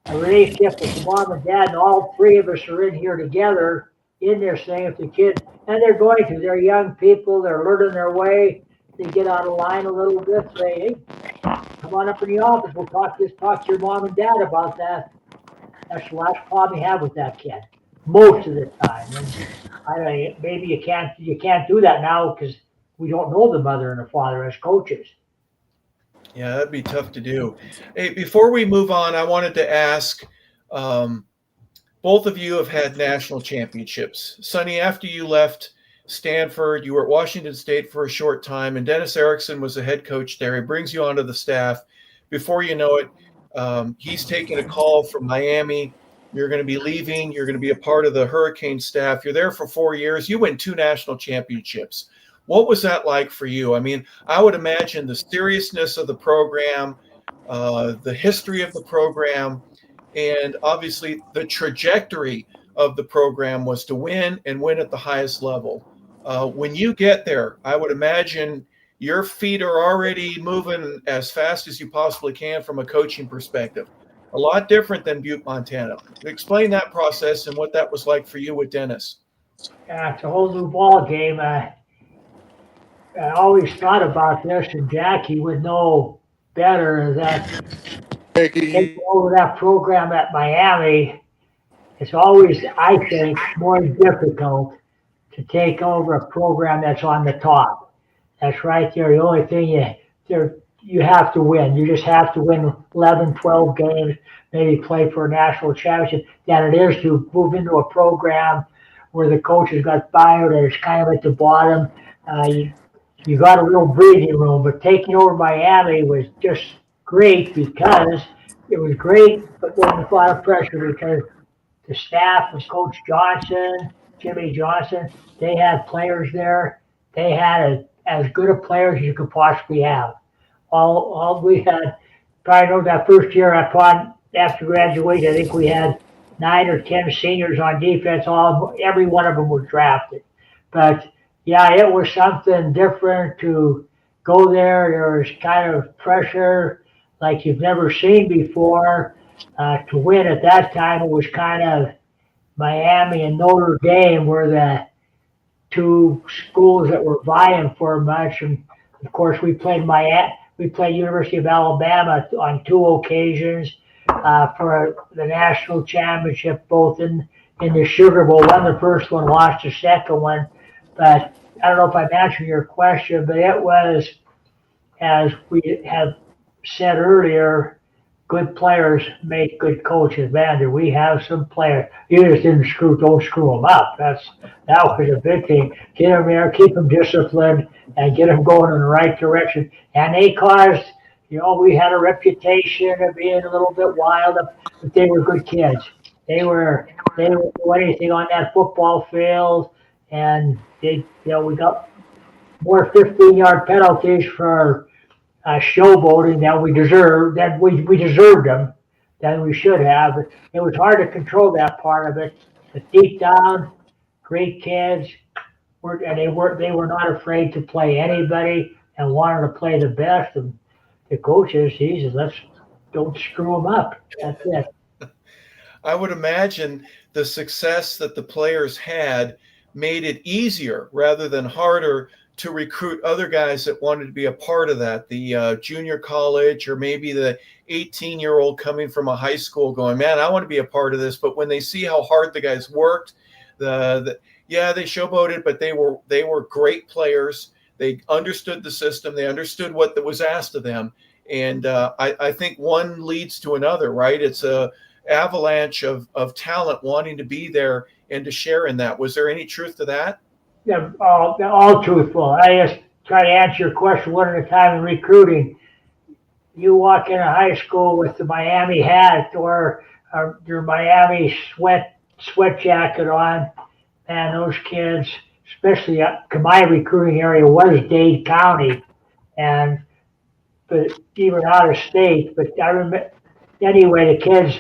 a relationship with the mom and dad, and all 3 of us are in here together in this thing, if the kid, and they're young people, they're learning their way, they get out of line a little bit, say, hey, come on up in the office, we'll talk to your mom and dad about that. That's the last problem you have with that kid, most of the time. And maybe you can't do that now because we don't know the mother and the father as coaches. Yeah, that'd be tough to do. Hey, before we move on, I wanted to ask, both of you have had national championships. Sonny, after you left Stanford, you were at Washington State for a short time, and Dennis Erickson was the head coach there. He brings you onto the staff. Before you know it, he's taking a call from Miami. You're going to be leaving. You're going to be a part of the Hurricane staff. You're there for 4 years. You win 2 national championships. What was that like for you? I mean, I would imagine the seriousness of the program, the history of the program, and obviously the trajectory of the program was to win and win at the highest level. When you get there, I would imagine your feet are already moving as fast as you possibly can from a coaching perspective. A lot different than Butte, Montana. Explain that process and what that was like for you with Dennis. It's a whole new ball game. I always thought about this, and Jackie would know better, that taking Peggy, over that program at Miami, it's always, I think, more difficult to take over a program that's on the top. That's right there. The only thing you have to win. You just have to win 11, 12 games, maybe play for a national championship, than it is to move into a program where the coach has got fired and it's kind of at the bottom. You got a real breathing room, but taking over Miami was just great because it was great, but there was a lot of pressure because the staff of Coach Johnson, Jimmy Johnson, they had players there. They had as good a players as you could possibly have. All we had, probably know that first year upon after graduation, I think we had 9 or 10 seniors on defense. Every one of them was drafted. But yeah, it was something different to go there. There was kind of pressure like you've never seen before. To win at that time, it was kind of Miami and Notre Dame were the two schools that were vying for much. And of course, we played University of Alabama on 2 occasions for the national championship, both in the Sugar Bowl. Won the first one, lost the second one. But I don't know if I'm answering your question, but it was, as we have said earlier, good players make good coaches. Man, do we have some players? You just don't screw them up. That was a big thing. Get them there, keep them disciplined, and get them going in the right direction. And they caused, we had a reputation of being a little bit wild, but they were good kids. They would do anything on that football field, and we got more 15-yard penalties for showboating we deserved them, than we should have. It was hard to control that part of it, but deep down, great kids, they were not afraid to play anybody and wanted to play the best. And the coaches, Jesus, let's don't screw them up. That's it. I would imagine the success that the players had made it easier rather than harder to recruit other guys that wanted to be a part of that, the junior college, or maybe the 18-year-old coming from a high school going, man, I want to be a part of this. But when they see how hard the guys worked, yeah, they showboated, but they were great players. They understood the system. They understood what was asked of them. And I think one leads to another, right? It's a avalanche of talent wanting to be there and to share in that. Was there any truth to that? Yeah, all truthful. I just try to answer your question one at a time in recruiting. You walk into high school with the Miami hat or your Miami sweat jacket on, and those kids, especially my recruiting area was Dade County, and but even out of state. But I remember anyway, the kids,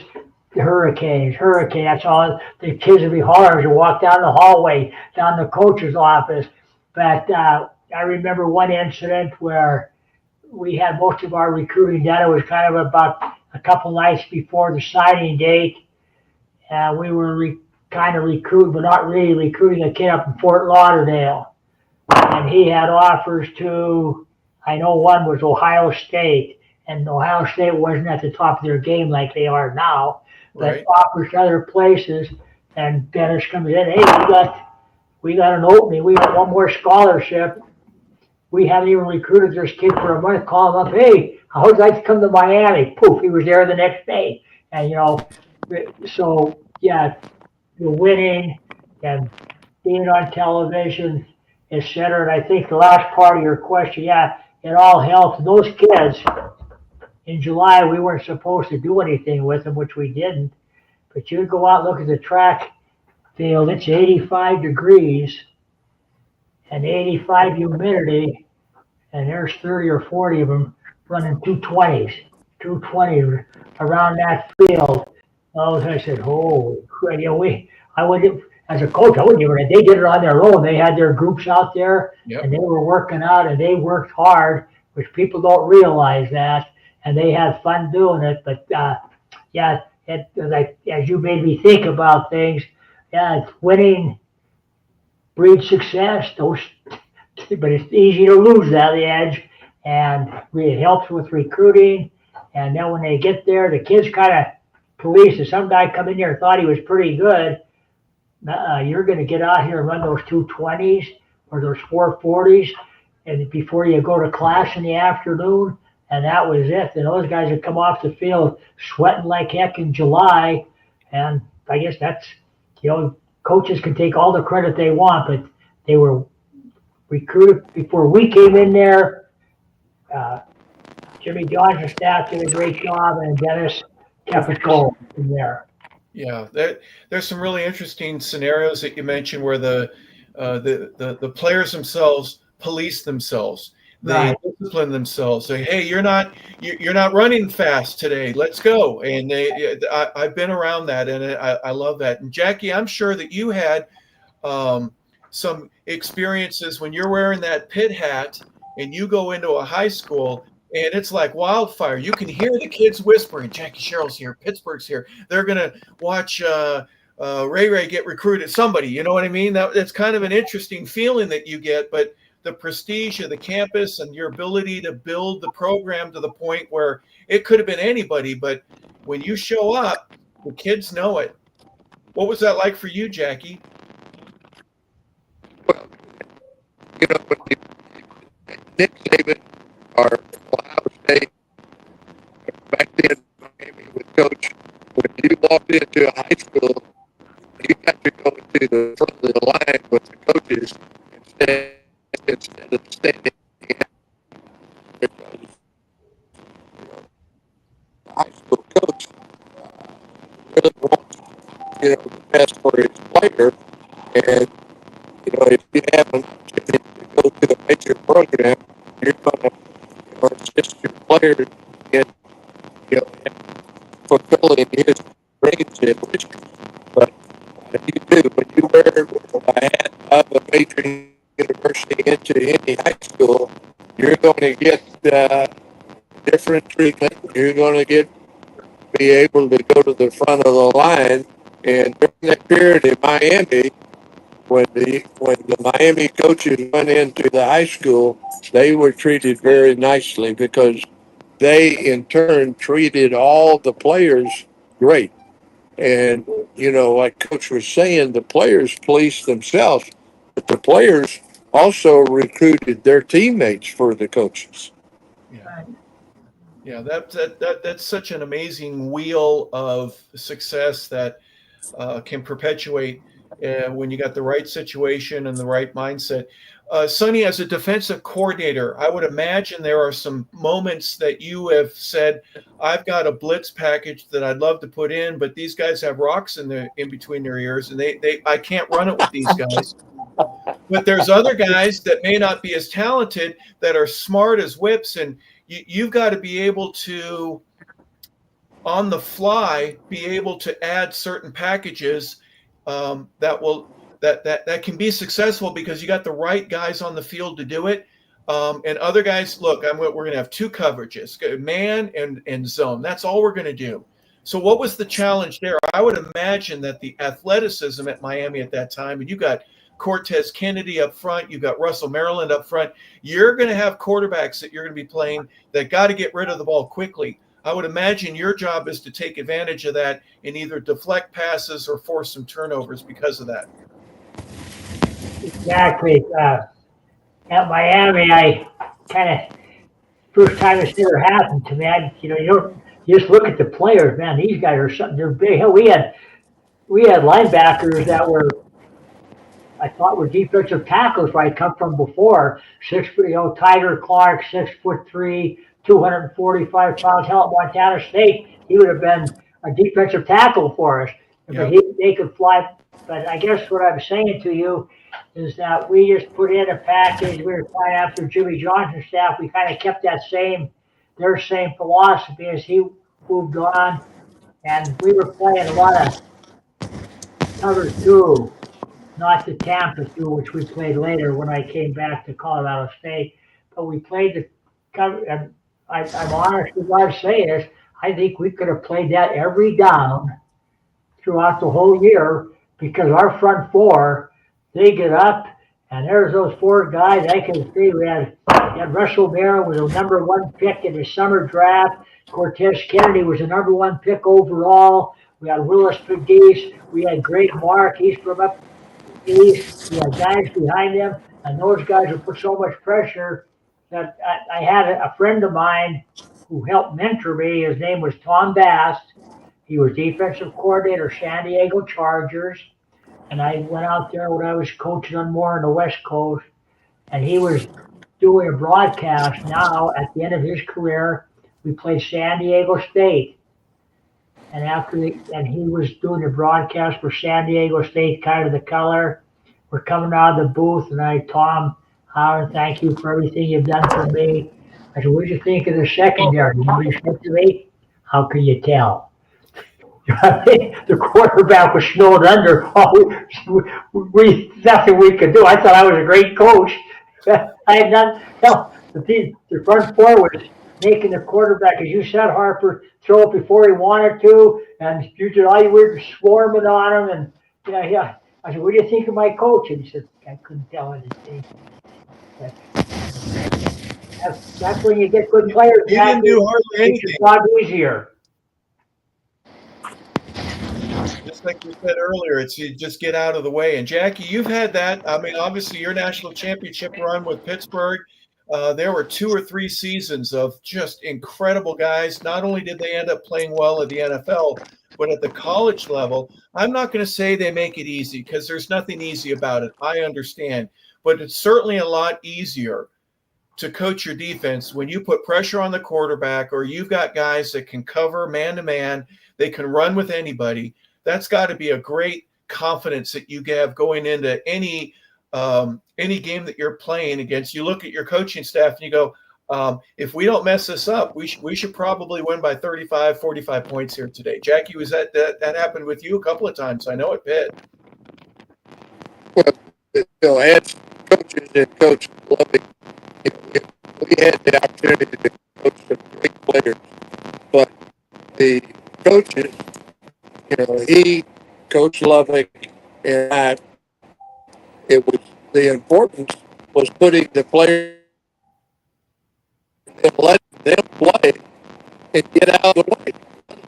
the hurricane. That's all. The kids would be hollering to walk down the hallway, down the coach's office. But I remember one incident where we had most of our recruiting done. It was kind of about a couple nights before the signing date. We were kind of recruiting, but not really recruiting a kid up in Fort Lauderdale. And he had offers to, I know one was Ohio State, and Ohio State wasn't at the top of their game like they are now, but Right. offers to other places. And Dennis comes in, hey, we got an opening, we got one more scholarship. We haven't even recruited this kid for a month. Call him up, hey, how would you like to come to Miami? Poof, he was there the next day. And so yeah, the winning and being on television, etc. And I think the last part of your question, yeah, it all helped. And those kids, in July, we weren't supposed to do anything with them, which we didn't. But you go out and look at the track field, it's 85 degrees and 85 humidity, and there's 30 or 40 of them running 220 around that field. I said, holy crap, I wouldn't, as a coach, I wouldn't even, they did it on their own. They had their groups out there, Yep. and they were working out, and they worked hard, which people don't realize that, and they had fun doing it. But yeah, like as you made me think about things, yeah, winning breeds success. but it's easy to lose that edge, and it helps with recruiting. And then when they get there, the kids kind of police. If some guy come in here and thought he was pretty good, you're going to get out here and run those 220s or those 440s, and before you go to class in the afternoon, and that was it. And those guys would come off the field sweating like heck in July, and I guess that's, coaches can take all the credit they want, but they were recruited before we came in there. Jimmy Johnson's staff did a great job, and Dennis kept it going from there. Yeah, there's some really interesting scenarios that you mentioned where the players themselves police themselves. They Right. discipline themselves. Say, "Hey, you're not running fast today. Let's go." And I've been around that, and I love that. And Jackie, I'm sure that you had some experiences when you're wearing that pit hat and you go into a high school. And it's like wildfire. You can hear the kids whispering, Jackie Sherrill's here, Pittsburgh's here. They're going to watch Ray get recruited. Somebody, you know what I mean? That's kind of an interesting feeling that you get. But the prestige of the campus and your ability to build the program to the point where it could have been anybody. But when you show up, the kids know it. What was that like for you, Jackie? Well, Nick Saban or Ohio State, back then Miami with Coach, when you walked into a high school, you got to go to the front of the line with the coaches instead of standing in, because the high school coach really wants the best for his player, and if you have an opportunity to go to a major program, you're going to assist your player in, in fulfilling his dreams and wishes. But if you do, when you wear a hat of a major university into any high school, you're going to get different treatment. You're going to be able to go to the front of the line. And during that period in Miami, when the Miami coaches went into the high school, they were treated very nicely because they in turn treated all the players great. And like Coach was saying, the players policed themselves, but the players also recruited their teammates for the coaches. Yeah. Yeah, that's such an amazing wheel of success that can perpetuate when you got the right situation and the right mindset. Sonny, as a defensive coordinator, I would imagine there are some moments that you have said, "I've got a blitz package that I'd love to put in, but these guys have rocks in between their ears, and I can't run it with these guys." But there's other guys that may not be as talented that are smart as whips, and you've got to be able to, on the fly, be able to add certain packages that can be successful because you got the right guys on the field to do it. And other guys, look, we're going to have two coverages, man and zone. That's all we're going to do. So what was the challenge there? I would imagine that the athleticism at Miami at that time, and you got Cortez Kennedy up front, you got Russell Maryland up front. You're going to have quarterbacks that you're going to be playing that got to get rid of the ball quickly. I would imagine your job is to take advantage of that and either deflect passes or force some turnovers because of that. Exactly. At Miami, I kind of first time it's ever happened to me. You just look at the players, man. These guys are something. They're big. Hell, we had linebackers that were, I thought, were defensive tackles where I come from before. 6 foot, Tiger Clark, 6'3", 245 pounds. Hell, at Montana State, he would have been a defensive tackle for us. But they could fly. But I guess what I'm saying to you is that we just put in a package. We were flying after Jimmy Johnson's staff. We kind of kept their same philosophy as he moved on. And we were playing a lot of cover two, not the Tampa two, which we played later when I came back to Colorado State. But we played the cover, and I'm honest with what I'm saying is I think we could have played that every down throughout the whole year because our front four, they get up And there's those four guys. I can say we had Russell Barron was the number one pick in the summer draft. Cortez Kennedy was the number one pick overall. We had Willis Pegues. We had Greg Mark. He's from up east. We had guys behind him, and those guys would put so much pressure that I had a friend of mine who helped mentor me. His name was Tom Bass. He was defensive coordinator, San Diego Chargers. And I went out there when I was coaching on more on the West Coast, and he was doing a broadcast now at the end of his career. We played San Diego State. And and he was doing a broadcast for San Diego State, kind of the color. We're coming out of the booth, and Tom Howard, thank you for everything you've done for me. I said, what did you think of the secondary? You know what he said to me? How can you tell? The quarterback was snowed under. Nothing we could do. I thought I was a great coach. I had not. Hell, the front four was making the quarterback, as you said, Harper, throw it before he wanted to, and you did all you were swarming on him. And yeah. I said, "What do you think of my coach?" And he said, "I couldn't tell anything." That's when you get good players. You didn't do hardly anything. It's a lot easier. Just like you said earlier, it's you just get out of the way. And Jackie, you've had that. I mean, obviously your national championship run with Pittsburgh, there were 2 or 3 seasons of just incredible guys. Not only did they end up playing well at the NFL, but at the college level. I'm not going to say they make it easy because there's nothing easy about it. I understand. But it's certainly a lot easier to coach your defense when you put pressure on the quarterback or you've got guys that can cover man-to-man, they can run with anybody. That's got to be a great confidence that you have going into any game that you're playing against. You look at your coaching staff and you go, if we don't mess this up, we should probably win by 35, 45 points here today. Jackie, was that happened with you a couple of times? I know at Pitt. Well, as coaches and Coach Lubick, we had the opportunity to coach some great players, but the coaches, he, Coach Lubick, and I, the importance was putting the players and letting them play and get out of the way.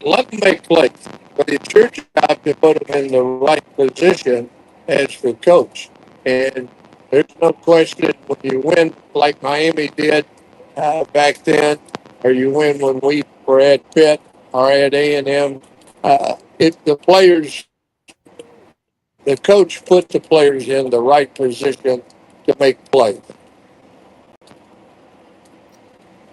Let them make plays, but it's your job to put them in the right position as the coach. And there's no question when you win like Miami did back then, or you win when we were at Pitt or at A&M, the coach put the players in the right position to make plays.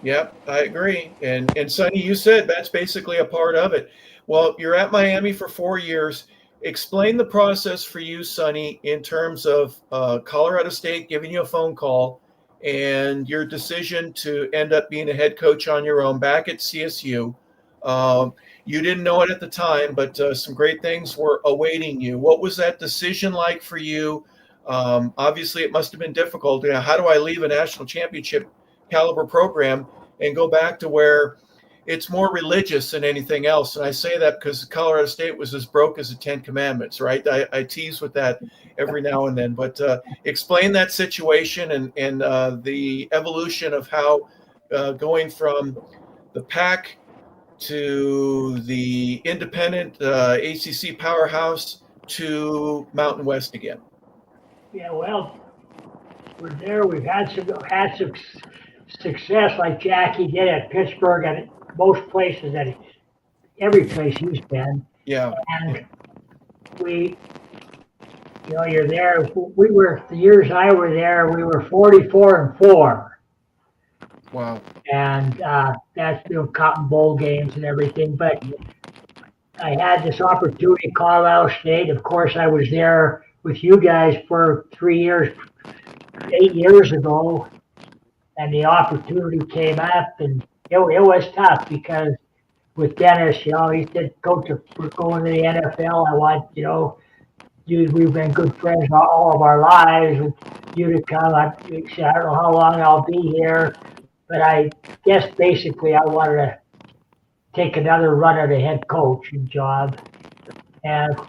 Yep, I agree. And Sonny, you said that's basically a part of it. Well, you're at Miami for 4 years. Explain the process for you, Sonny, in terms of Colorado State giving you a phone call and your decision to end up being a head coach on your own back at CSU. You didn't know it at the time, but some great things were awaiting you. What was that decision like for you? Obviously, it must have been difficult. How do I leave a national championship caliber program and go back to where it's more religious than anything else? And I say that because Colorado State was as broke as the 10 Commandments, right? I tease with that every now and then, but explain that situation and the evolution of how going from the Pac to the independent ACC powerhouse to Mountain West again. Yeah, well, we're there. We've had some success like Jackie did at Pittsburgh and most places, at every place he's been. Yeah. And you're there. We were, the years I were there, we were 44-4. Wow. And that's Cotton Bowl games and everything. But I had this opportunity at Colorado State. Of course, I was there with you guys for 3 years, 8 years ago. And the opportunity came up, and it was tough because with Dennis, he said, "Coach, we're going to the NFL. I want, we've been good friends all of our lives. With you to come." I said, "I don't know how long I'll be here, but I guess basically I wanted to take another run at a head coaching job." And of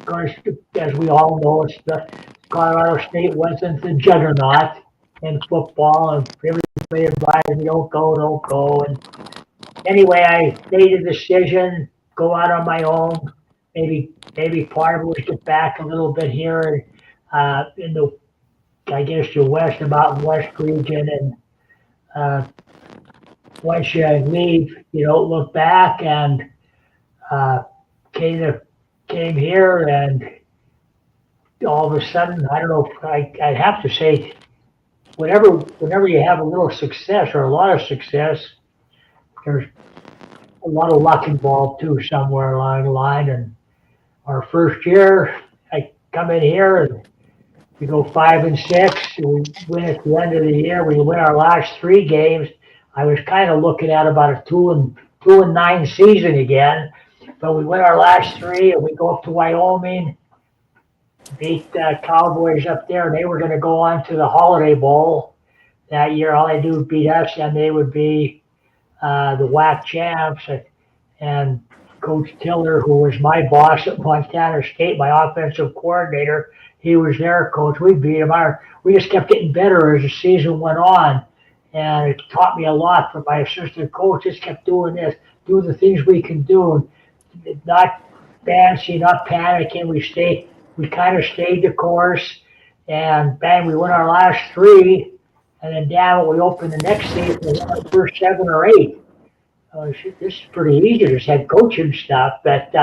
course, as we all know, it's Colorado State wasn't the juggernaut in football, and everybody advised me, don't go, don't go. And anyway, I made a decision, go out on my own. Maybe part of it was get back a little bit here in the, I guess, the West, about West region. And once you leave, you don't look back. And uh, came here, and all of a sudden, I don't know, I have to say, whenever you have a little success or a lot of success, there's a lot of luck involved too, somewhere along the line. And our first year, I come in here and we go 5-6. We win at the end of the year. We win our last 3 games. I was kind of looking at about a 2-9 season again, but we win our last 3, and we go up to Wyoming, beat Cowboys up there, and they were going to go on to the Holiday Bowl that year. All they do is beat us, and they would be the WAC champs. And Coach Tiller, who was my boss at Montana State, my offensive coordinator, he was their coach. We beat him. We just kept getting better as the season went on, and it taught me a lot from my assistant coach. Just kept doing this, do the things we can do, not fancy, not panicking. We kind of stayed the course, and bang, we won our last 3, and then damn it, we opened the next season and won our first 7 or 8. Oh, this is pretty easy, this head coaching stuff, but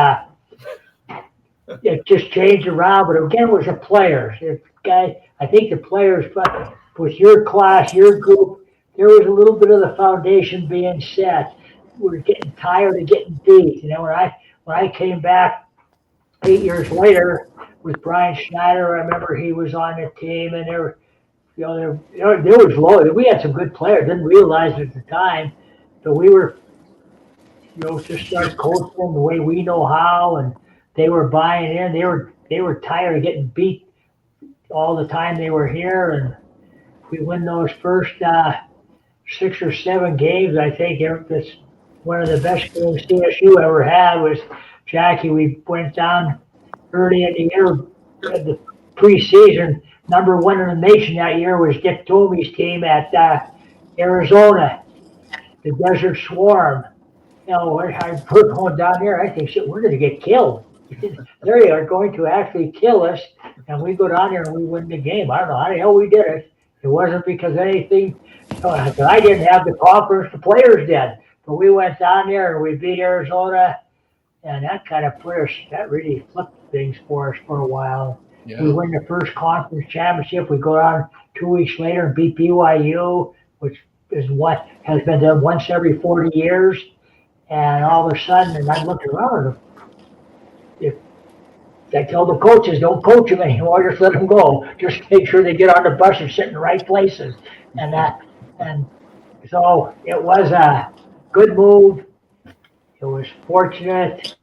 it just changed around. But again, it was the players. I think the players, with your class, your group, there was a little bit of the foundation being set. We were getting tired of getting beat. You know, when I came back 8 years later with Brian Schneider, I remember he was on the team, and there was low. We had some good players. Didn't realize it at the time, but we were, just start coaching the way we know how, and they were buying in. They were tired of getting beat all the time they were here, and we win those first 6 or 7 games. I think that's one of the best games CSU ever had. Was Jackie? We went down early in the year, the preseason. Number 1 in the nation that year was Dick Tomey's team at Arizona, the Desert Swarm. We're going down there. I think, shit, we're going to get killed. They are going to actually kill us, and we go down there and we win the game. I don't know how the hell we did it. It wasn't because anything. I didn't have the confidence the players did, but we went down there and we beat Arizona, and that kind of that really flipped things for us for a while. Yeah. We win the first conference championship. We go down 2 weeks later and beat BYU, which is what has been done once every 40 years. And all of a sudden, and I looked around, I tell the coaches, don't coach them anymore, just let them go. Just make sure they get on the bus and sit in the right places. And so it was a good move. It was fortunate.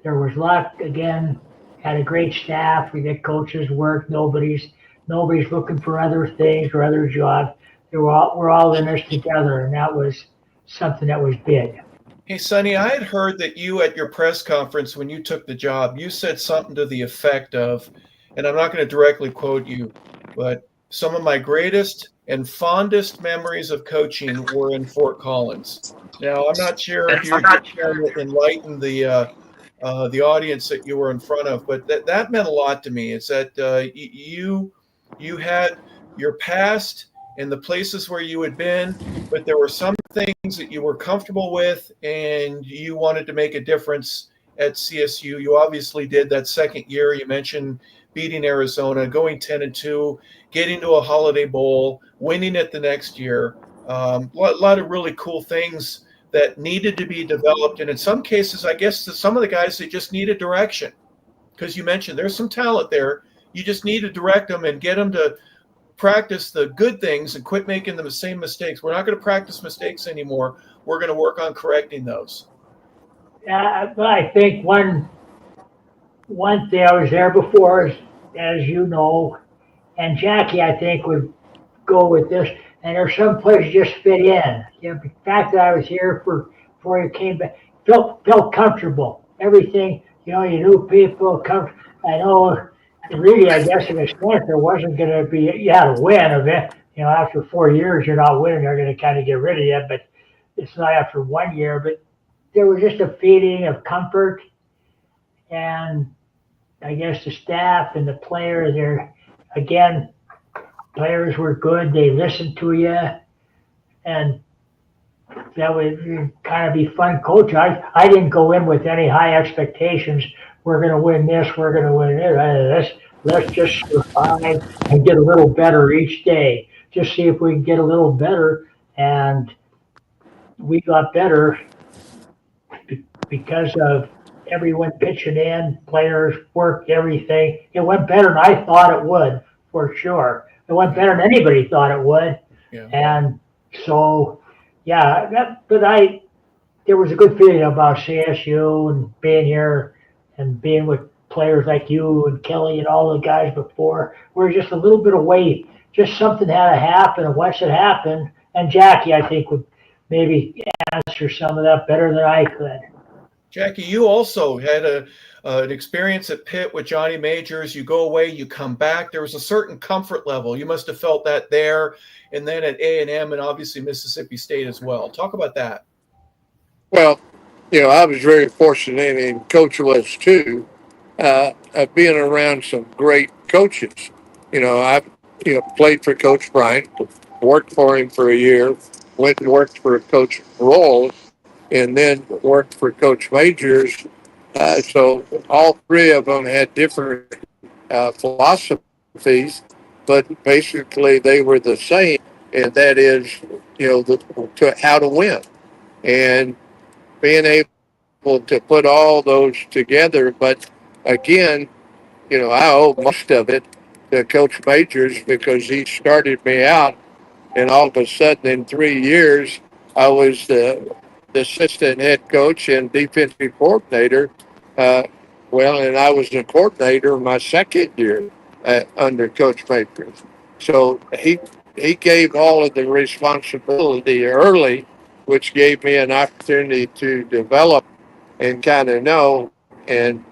There was luck. Again, had a great staff. We get coaches work. Nobody's looking for other things or other jobs. We're all in this together, and that was something that was big. Hey, Sonny, I had heard that you at your press conference when you took the job, you said something to the effect of, and I'm not going to directly quote you, but some of my greatest and fondest memories of coaching were in Fort Collins. Now, I'm not sure if you're trying to enlighten the audience that you were in front of, but that meant a lot to me. It's that you had your past and the places where you had been, but there were some things that you were comfortable with and you wanted to make a difference at CSU. You obviously did that second year. You mentioned beating Arizona, going 10-2, getting to a Holiday Bowl, winning it the next year. A lot of really cool things that needed to be developed. And in some cases, I guess to some of the guys, they just needed direction. Because you mentioned there's some talent there. You just need to direct them and get them to practice the good things and quit making the same mistakes. We're not going to practice mistakes anymore. We're going to work on correcting those. Yeah, but I think one thing, I was there before, as you know, and Jackie, I think, would go with this. And there's some places just fit in. The fact that I was here before you came back, felt comfortable. Everything, you knew people. I know really, I guess, in a sense, there wasn't going to be, you had to win of it. You know, after 4 years, you're not winning, they're going to kind of get rid of you, but it's not after 1 year. But there was just a feeling of comfort, and I guess the staff and the players, again, players were good. They listened to you, and that would kind of be fun coach. I didn't go in with any high expectations. We're going to win this. We're going to win this. Let's just survive and get a little better each day. Just see if we can get a little better. And we got better because of everyone pitching in, players worked everything. It went better than I thought it would, for sure. It went better than anybody thought it would. Yeah. And so, yeah, there was a good feeling about CSU and being here and being with players like you and Kelly and all the guys before. We're just a little bit away. Just something had to happen, and once it happened, and Jackie, I think, would maybe answer some of that better than I could. Jackie, you also had an experience at Pitt with Johnny Majors. You go away, you come back. There was a certain comfort level. You must have felt that there, and then at A&M and obviously Mississippi State as well. Talk about that. Well, I was very fortunate, and Coach was too, of being around some great coaches. I played for Coach Bryant, worked for him for a year, went and worked for Coach Rawls, and then worked for Coach Majors. So all three of them had different philosophies, but basically they were the same, and that is, to how to win. And being able to put all those together. But again, I owe most of it to Coach Majors because he started me out, and all of a sudden in 3 years, I was the assistant head coach and defensive coordinator. Uh, and I was the coordinator my second year under Coach Majors. So he gave all of the responsibility early, which gave me an opportunity to develop and kind of know. And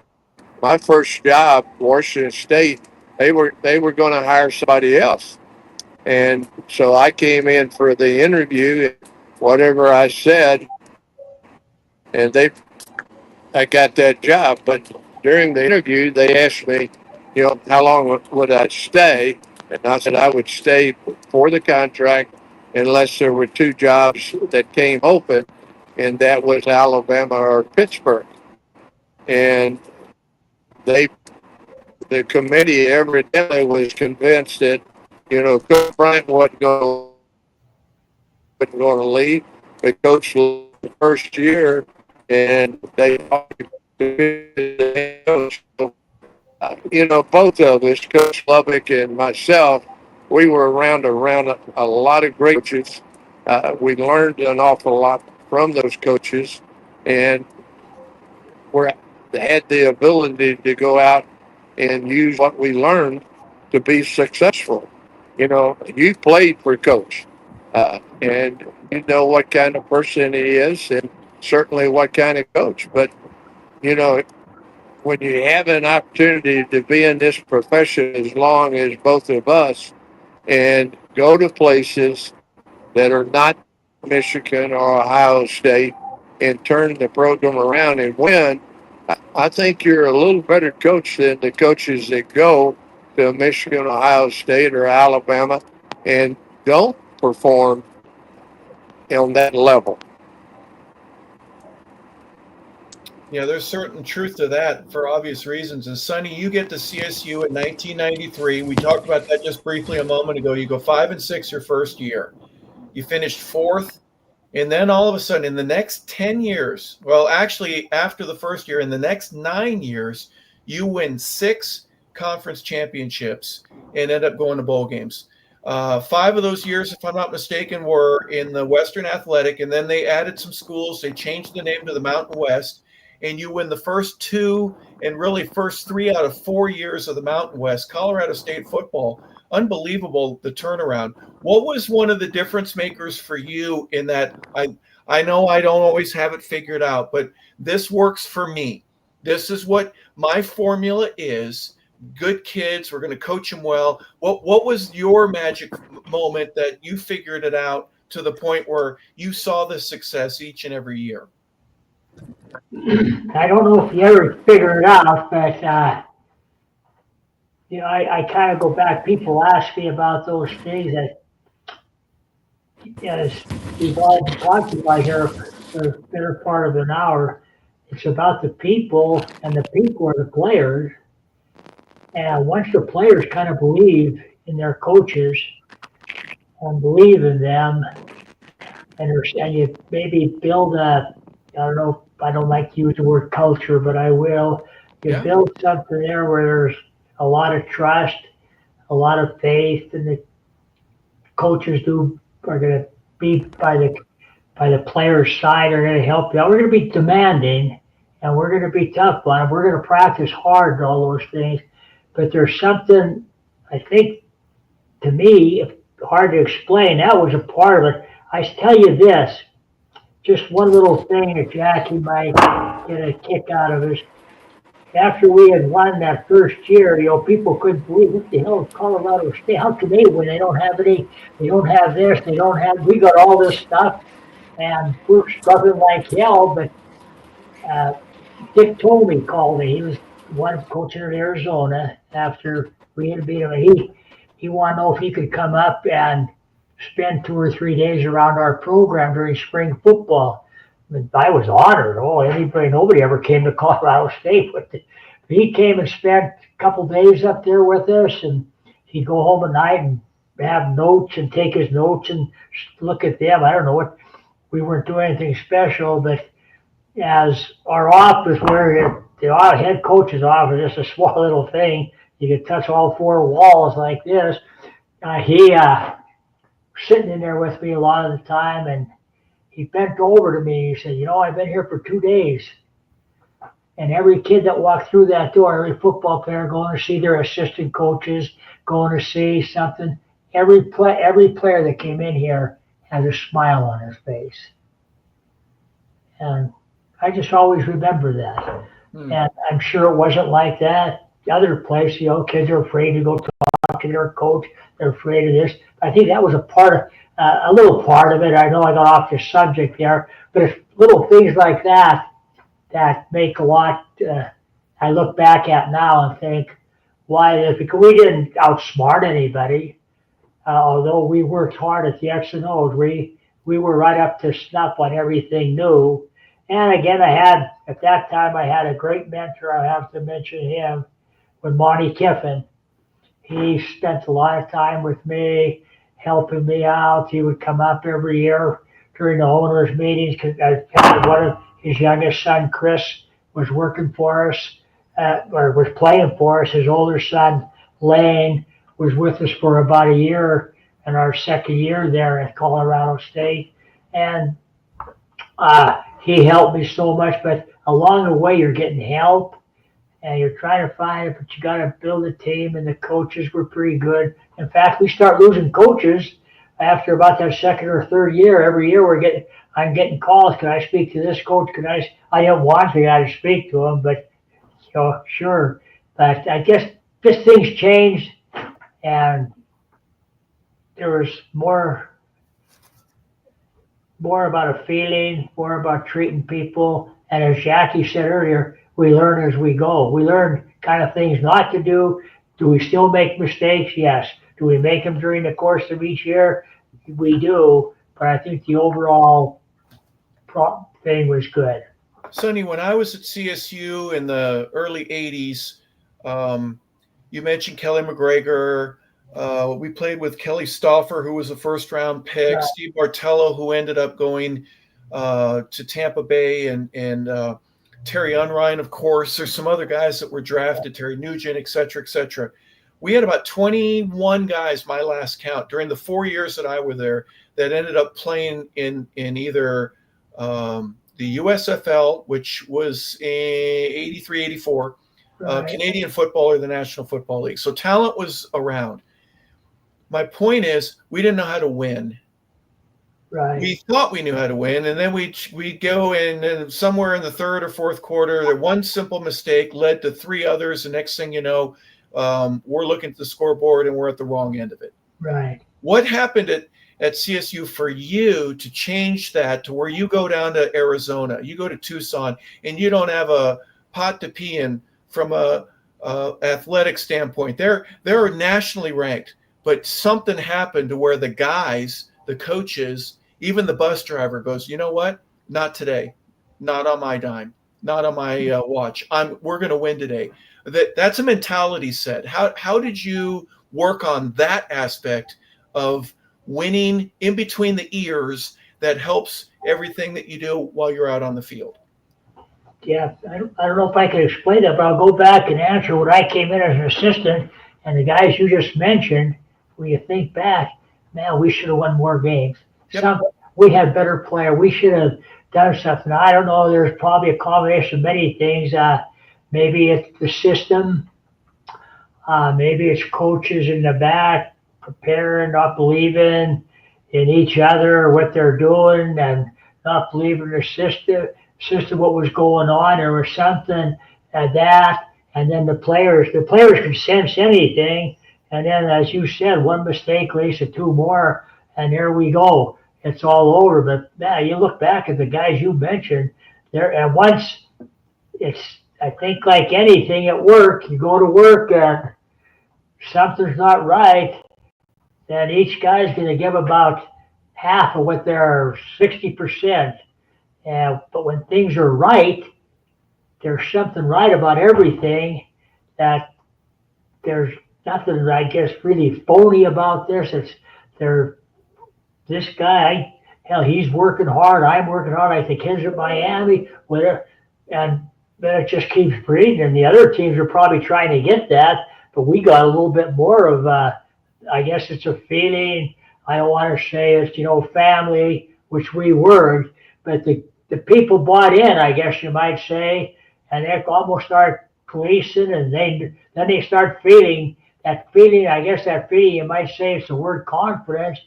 my first job, Washington State, they were going to hire somebody else, and so I came in for the interview. Whatever I said, and I got that job. But during the interview, they asked me, how long would I stay? And I said I would stay for the contract unless there were two jobs that came open, and that was Alabama or Pittsburgh. And they, the committee evidently was convinced that, Coach Bryant wasn't going to leave, but Coach the first year, and they both of us, Coach Lubick and myself, we were around a lot of great coaches. We learned an awful lot from those coaches, and we had the ability to go out and use what we learned to be successful. You played for Coach, and you know what kind of person he is, and certainly what kind of coach. But you know, when you have an opportunity to be in this profession as long as both of us, and go to places that are not Michigan or Ohio State, and turn the program around and win, I think you're a little better coach than the coaches that go to Michigan, Ohio State, or Alabama and don't perform on that level. Yeah, there's certain truth to that for obvious reasons. And Sonny, you get to CSU in 1993. We talked about that just briefly a moment ago. You go 5-6 your first year. You finished fourth. And then all of a sudden, in the next 10 years, well, actually, after the first year, in the next 9 years, you win 6 conference championships and end up going to bowl games. 5 of those years, if I'm not mistaken, were in the Western Athletic, and then they added some schools. They changed the name to the Mountain West, and you win the first 2 and really first 3 out of 4 years of the Mountain West. Colorado State football, unbelievable, the turnaround. What was one of the difference makers for you in that? I know I don't always have it figured out, but this works for me. This is what my formula is good kids. We're going to coach them well. What was your magic moment that you figured it out to the point where you saw the success each and every year? I don't know if you ever figure it out, but I kind of go back. People ask me about those things that, as we've all been talking about here for the better part of an hour. It's about the people, and the people are the players. And once the players kind of believe in their coaches and believe in them, and you maybe build I don't know, I don't like to use the word culture, but I will. You Yeah. build something there where there's a lot of trust, a lot of faith, and the coaches are going to be by the players' side, are going to help you. We're going to be demanding, and we're going to be tough on them. We're going to practice hard and all those things. But there's something, I think, to me, hard to explain. That was a part of it. I tell you this, just one little thing that Jackie might get a kick out of is after we had won that first year, people couldn't believe what the hell is Colorado State. How can they win? They don't have any. They don't have this. They don't have. We got all this stuff, and we're struggling like hell. But uh, Dick Tomey called me. He was one coaching in Arizona after we had beat him. He wanted to know if he could come up and spend 2 or 3 days around our program during spring football. I was honored. Nobody ever came to Colorado State, but he came and spent a couple days up there with us, and he'd go home at night and have notes and take his notes and look at them. I don't know what, we weren't doing anything special, but as our office, where the head coach's office, just a small little thing, you could touch all 4 walls like this. He sitting in there with me a lot of the time, and he bent over to me. He said, I've been here for 2 days. And every kid that walked through that door, every football player going to see their assistant coaches, going to see something, every player that came in here has a smile on his face. And I just always remember that. And I'm sure it wasn't like that. The other place, kids are afraid to go talk to their coach. They're afraid of this. I think that was a little part of it. I know I got off the subject there, but it's little things like that make a lot. I look back at now and think, why? Because we didn't outsmart anybody. Although we worked hard at the X and O's, we were right up to snuff on everything new. And again, at that time I had a great mentor. I have to mention him, with Monty Kiffin. He spent a lot of time with me, helping me out. He would come up every year during the owners' meetings because one of his youngest son, Chris, was working for us, or was playing for us. His older son, Lane, was with us for about a year in our second year there at Colorado State. And he helped me so much, but along the way you're getting help and you're trying to find it, but you got to build a team, and the coaches were pretty good. In fact, we start losing coaches after about that second or third year. Every year I'm getting calls. Can I speak to this coach? I didn't want the guy to speak to him, but sure. But I guess just things changed, and there was more about a feeling, more about treating people. And as Jackie said earlier, we learn as we go. We learn kind of things not to do. Do we still make mistakes? Yes. Do we make them during the course of each year? We do. But I think the overall thing was good. Sonny, when I was at CSU in the early 80s, you mentioned Kelly McGregor. We played with Kelly Stauffer, who was a first-round pick, Right. Steve Bartello, who ended up going to Tampa Bay, and Terry Unrein, of course. There's some other guys that were drafted, Terry Nugent, et cetera, et cetera. We had about 21 guys, my last count, during the 4 years that I were there, that ended up playing in either the USFL, which was in 83, 84, Right. Canadian football, or the National Football League. So talent was around. My point is, we didn't know how to win. Right. We thought we knew how to win, and then we'd go in, and somewhere in the third or fourth quarter, that one simple mistake led to 3 others. The next thing you know, we're looking at the scoreboard and we're at the wrong end of it. Right. What happened at CSU for you to change that to where you go down to Arizona, you go to Tucson, and you don't have a pot to pee in from a athletic standpoint? They're nationally ranked, but something happened to where the guys, the coaches, even the bus driver goes, you know what? Not today, not on my dime, not on my watch. We're going to win today. That's a mentality set. How did you work on that aspect of winning in between the ears that helps everything that you do while you're out on the field? Yeah, I don't know if I can explain that, but I'll go back and answer when I came in as an assistant and the guys you just mentioned. When you think back, man, we should have won more games. Yep. We had better player. We should have done something. I don't know. There's probably a combination of many things. Maybe it's the system. Maybe it's coaches in the back preparing, not believing in each other or what they're doing, and not believing the system, what was going on. There was something at that, and then the players could sense anything, and then, as you said, one mistake leads to two more, and there we go. It's all over. But man, you look back at the guys you mentioned there, and once I think like anything at work, you go to work and something's not right, then each guy's going to give about half of what they're 60%. But when things are right, there's something right about everything, that there's nothing, I guess, really phony about this. This guy, hell, he's working hard. I'm working hard. I think kids at Miami, whatever. And then it just keeps breathing. And the other teams are probably trying to get that, but we got a little bit more of, I guess it's a feeling. I don't want to say it's, family, which we weren't, but the people bought in, I guess you might say, and they almost start policing, and then they start feeling that feeling. I guess that feeling, you might say, it's the word confidence.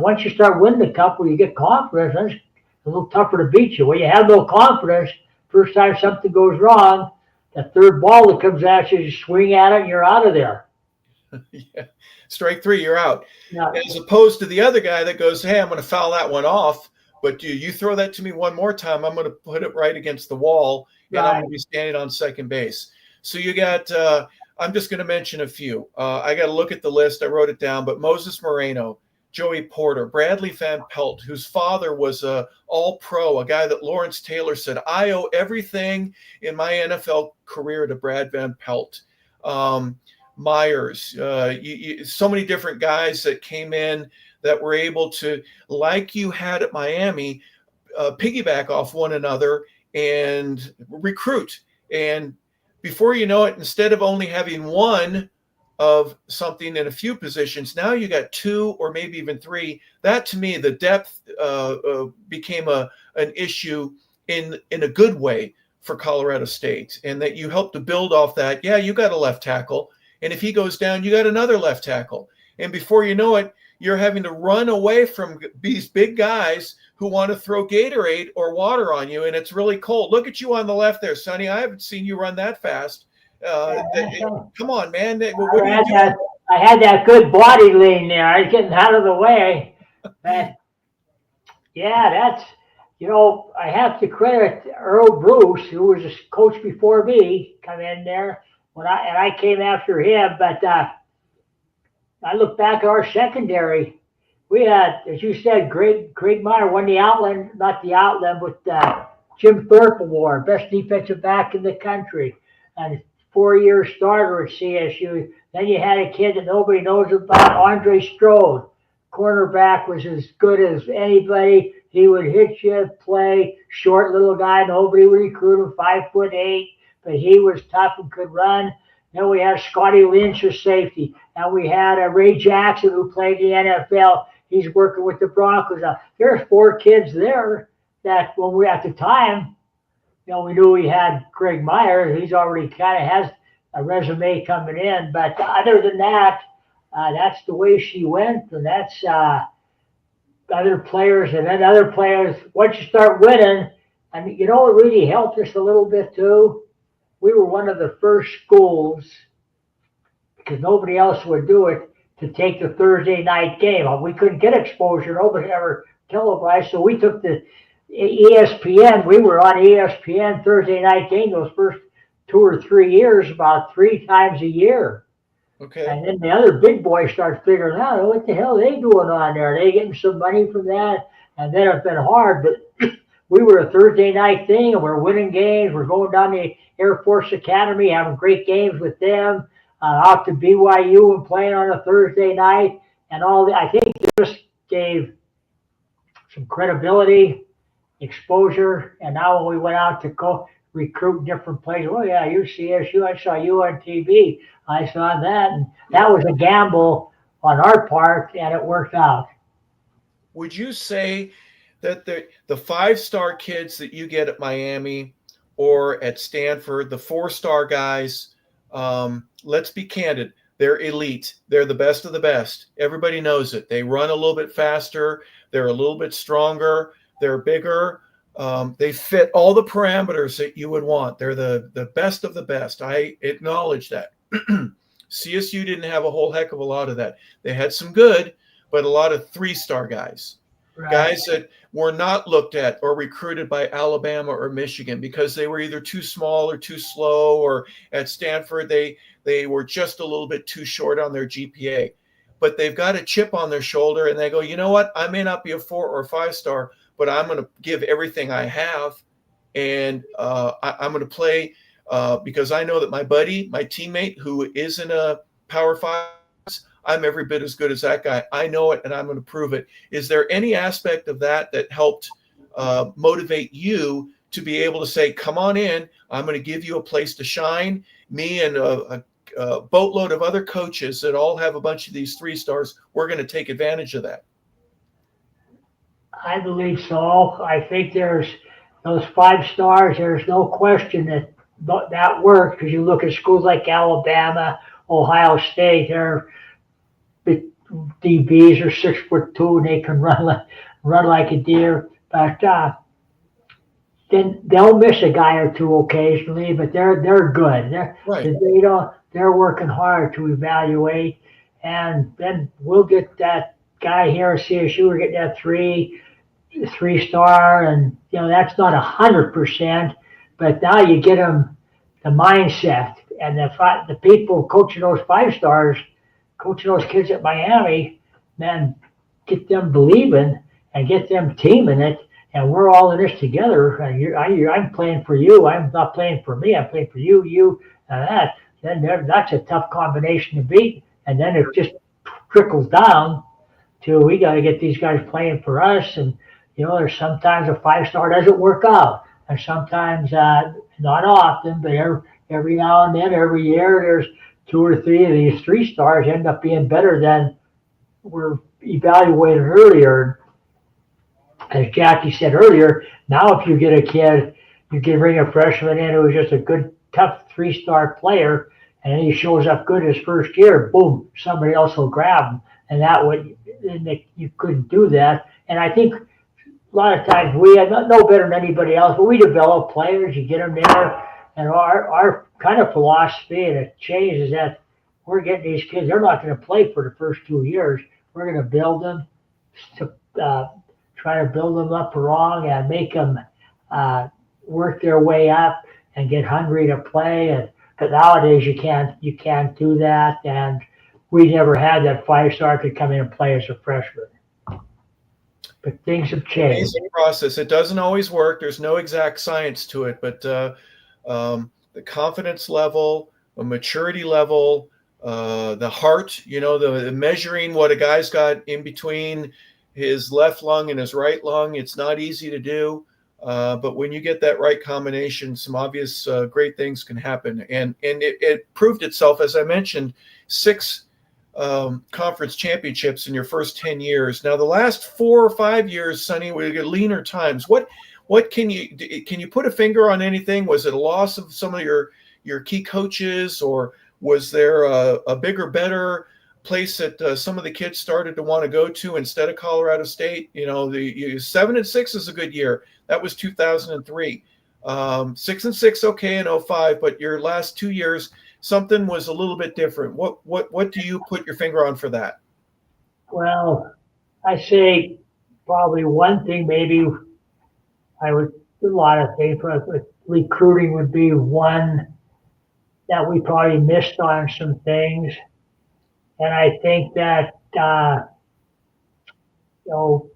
Once you start winning the cup, where you get confidence, then it's a little tougher to beat you. When you have no confidence, first time something goes wrong, the third ball that comes at you, you swing at it, and you're out of there. Yeah. Strike three, you're out. Yeah. As opposed to the other guy that goes, hey, I'm going to foul that one off, but you throw that to me one more time, I'm going to put it right against the wall, and I'm going to be standing on second base. So you got, I'm just going to mention a few. I got to look at the list. I wrote it down, but Moses Moreno, Joey Porter, Bradley Van Pelt, whose father was a all-pro, a guy that Lawrence Taylor said, I owe everything in my NFL career to Brad Van Pelt. Myers, so many different guys that came in that were able to, like you had at Miami, piggyback off one another and recruit. And before you know it, instead of only having one of something in a few positions, now you got two or maybe even three. That, to me, the depth became an issue in a good way for Colorado State, and that you helped to build off that. Yeah, you got a left tackle, and if he goes down, you got another left tackle. And before you know it, you're having to run away from these big guys who want to throw Gatorade or water on you, and it's really cold. Look at you on the left there, Sonny. I haven't seen you run that fast. Come on, man. What are you doing? I had that good body lean there. I was getting out of the way. But yeah, that's, I have to credit Earl Bruce, who was a coach before me, come in there and I came after him. But I look back at our secondary. We had, as you said, Craig Meyer won the Outland, not the Outland, but Jim Thorpe Award, best defensive back in the country, and 4-year starter at CSU. Then you had a kid that nobody knows about, Andre Strode. Cornerback, was as good as anybody. He would hit you, play, short little guy. Nobody would recruit him, 5'8", but he was tough and could run. Then we had Scotty Lynch as safety, and we had Ray Jackson, who played the NFL. He's working with the Broncos. There's 4 kids there that, when we at the time, we knew we had Craig Meyer. He's already kind of has a resume coming in. But other than that, that's the way she went. And that's other players. And then other players, once you start winning, and it really helped us a little bit too. We were one of the first schools because nobody else would do it, to take the Thursday night game. We couldn't get exposure. Nobody ever televised. So we took the ESPN. We were on ESPN Thursday night game those first 2 or 3 years, about 3 times a year. Okay. And then the other big boys start figuring out, what the hell are they doing on there? Are they getting some money from that? And then it's been hard, but we were a Thursday night thing, and we're winning games. We're going down to Air Force Academy, having great games with them, out to BYU and playing on a Thursday night, and all that. I think it just gave some credibility, exposure, and now when we went out to go recruit different places, oh yeah, you're CSU, I saw you on TV, I saw that, and that was a gamble on our part, and it worked out. Would you say that the 5-star kids that you get at Miami or at Stanford, the 4-star guys, let's be candid, they're elite. They're the best of the best. Everybody knows it. They run a little bit faster. They're a little bit stronger. They're bigger. They fit all the parameters that you would want. They're the best of the best. I acknowledge that. CSU didn't have a whole heck of a lot of that. They had some good, but a lot of 3-star guys. Right. Guys that were not looked at or recruited by Alabama or Michigan because they were either too small or too slow, or at Stanford they were just a little bit too short on their GPA. But they've got a chip on their shoulder, and they go, you know what? I may not be a 4 or 5-star, but I'm going to give everything I have, and I'm going to play because I know that my buddy, my teammate, who is in a Power 5, I'm every bit as good as that guy. I know it, and I'm going to prove it. Is there any aspect of that helped motivate you to be able to say, come on in, I'm going to give you a place to shine? Me and a boatload of other coaches that all have a bunch of these 3-stars, we're going to take advantage of that. I believe so. I think there's those 5 stars. There's no question that works, because you look at schools like Alabama, Ohio State. They're DBs are 6'2", and they can run like a deer. But then they'll miss a guy or two occasionally, but they're good. They're working hard to evaluate, and then we'll get that guy here at CSU. We're getting that 3-star, and that's not 100%, but now you get them the mindset, and the people coaching those 5-stars. Coaching those kids at Miami, man, get them believing and get them teaming it, and we're all in this together. I'm playing for you. I'm not playing for me. I'm playing for you, and that. Then that's a tough combination to beat, and then it just trickles down to we got to get these guys playing for us. And there's sometimes a 5-star doesn't work out, and sometimes not often, but every now and then, every year, there's 2 or 3 of these 3-stars end up being better than were evaluated earlier. As Jackie said earlier, now if you get a kid, you can bring a freshman in who's just a good, tough 3-star player, and then he shows up good his first year, boom, somebody else will grab him. And you couldn't do that. And I think a lot of times we are no better than anybody else, but we develop players, you get them there. And our kind of philosophy, and it changes, that we're getting these kids, they're not going to play for the first 2 years. We're going to build them, try to build them up wrong and make them work their way up and get hungry to play. But nowadays you can't do that, and we never had that 5-star could come in and play as a freshman. But things have changed. Amazing process. It doesn't always work. There's no exact science to it, but the confidence level, the maturity level, the heart, the measuring what a guy's got in between his left lung and his right lung, it's not easy to do. But when you get that right combination, some obvious great things can happen. And it proved itself, as I mentioned, 6 conference championships in your first 10 years. Now, the last 4 or 5 years, Sonny, we get leaner times. What can you put a finger on anything? Was it a loss of some of your key coaches, or was there a bigger, better place that some of the kids started to want to go to instead of Colorado State? 7-6 is a good year. That was 2003. 6-6, okay, in 2005, but your last 2 years, something was a little bit different. What do you put your finger on for that? Well, I say probably one thing, maybe I would do a lot of things, but recruiting would be one that we probably missed on some things. And I think that, you know,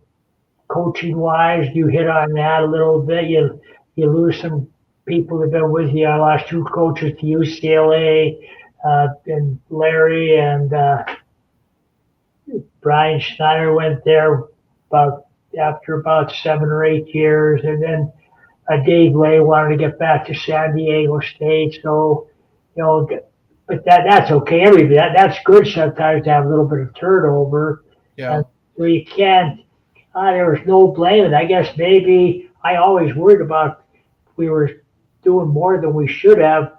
coaching wise, you hit on that a little bit. You lose some people that have been with you. I lost two coaches to UCLA, and Larry and Brian Schneider went there about after about 7 or 8 years, and then Dave Lay wanted to get back to San Diego State. So, but that's okay. That's good sometimes to have a little bit of turnover, Yeah. and so you can't. There was no blaming. I guess maybe I always worried about we were doing more than we should have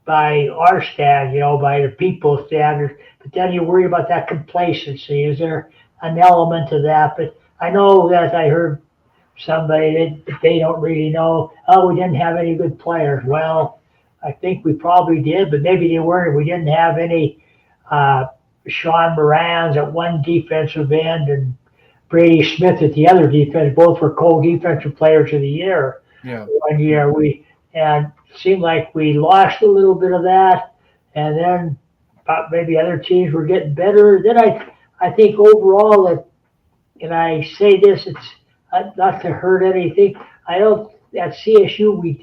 by our standards, by the people's standards. But then you worry about that complacency. Is there an element of that? But I know that I heard somebody that they don't really know. Oh, we didn't have any good players. Well, I think we probably did, but maybe they weren't. We didn't have any Sean Morans at one defensive end and Brady Smith at the other defense. Both were co-defensive players of the year. Yeah. One year and it seemed like we lost a little bit of that, and then maybe other teams were getting better. Then I think overall that, and I say this, it's not to hurt anything. I don't at CSU we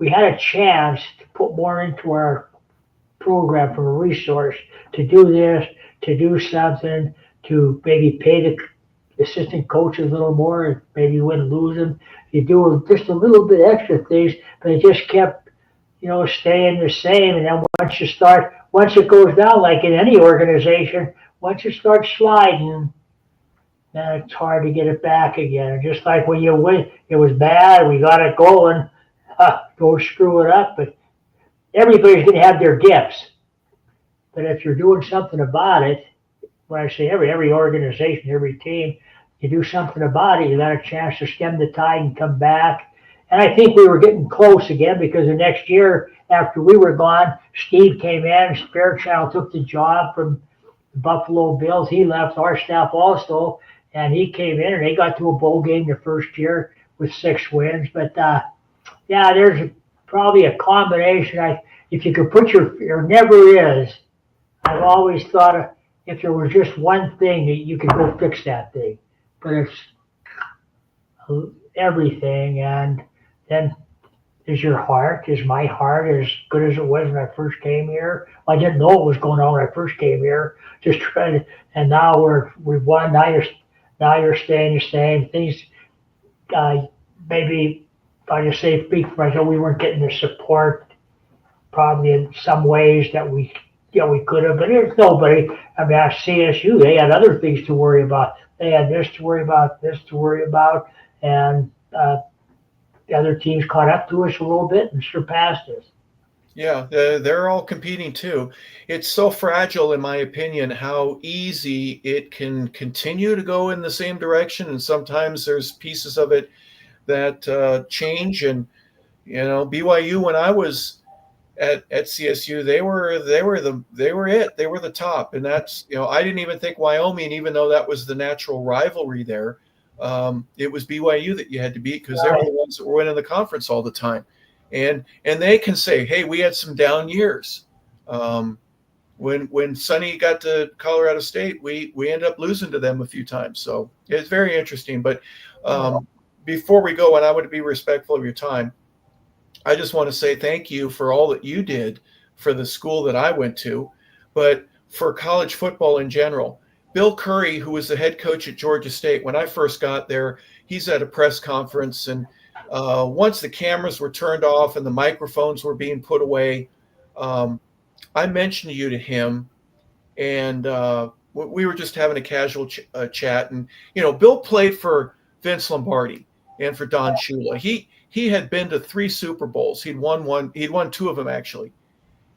had a chance to put more into our program from a resource to do this, to do something, to maybe pay the assistant coaches a little more, and maybe you wouldn't lose them. You do just a little bit extra things, but it just kept, staying the same. And then once it goes down, like in any organization, once you start sliding, then it's hard to get it back again. And just like when you win, it was bad, we got it going, don't screw it up. But everybody's going to have their dips. But if you're doing something about it, when I say every organization, every team, you do something about it, you got a chance to stem the tide and come back. And I think we were getting close again because the next year after we were gone, Steve came in, Fairchild took the job from the Buffalo Bills. He left our staff also, and he came in and they got to a bowl game the first year with 6 wins. But yeah, there's probably a combination. If you could put there never is. I've always thought if there was just one thing that you could go fix that thing, but it's everything. And then is my heart as good as it was when I first came here? Well, I didn't know what was going on when I first came here. Just trying to, and now we've won. Now you're staying the same. Things, maybe if I just speak for myself, we weren't getting the support probably in some ways that we could have, but there's nobody. I mean, at CSU, they had other things to worry about. They had this to worry about, and the other teams caught up to us a little bit and surpassed us. Yeah, they're all competing too. It's so fragile, in my opinion, how easy it can continue to go in the same direction, and sometimes there's pieces of it that change. And BYU, when I was at CSU, they were the top, and that's I didn't even think Wyoming, even though that was the natural rivalry there, it was BYU that you had to beat because they were the ones that were winning the conference all the time, and they can say, hey, we had some down years. When Sonny got to Colorado State, we ended up losing to them a few times, so it's very interesting. But before we go, and I want to be respectful of your time, I just want to say thank you for all that you did for the school that I went to, but for college football in general. Bill Curry, who was the head coach at Georgia State, when I first got there, he's at a press conference, and once the cameras were turned off and the microphones were being put away, I mentioned you to him, and we were just having a casual chat. And Bill played for Vince Lombardi and for Don Shula. He had been to 3 Super Bowls. He'd won 2 of them, actually.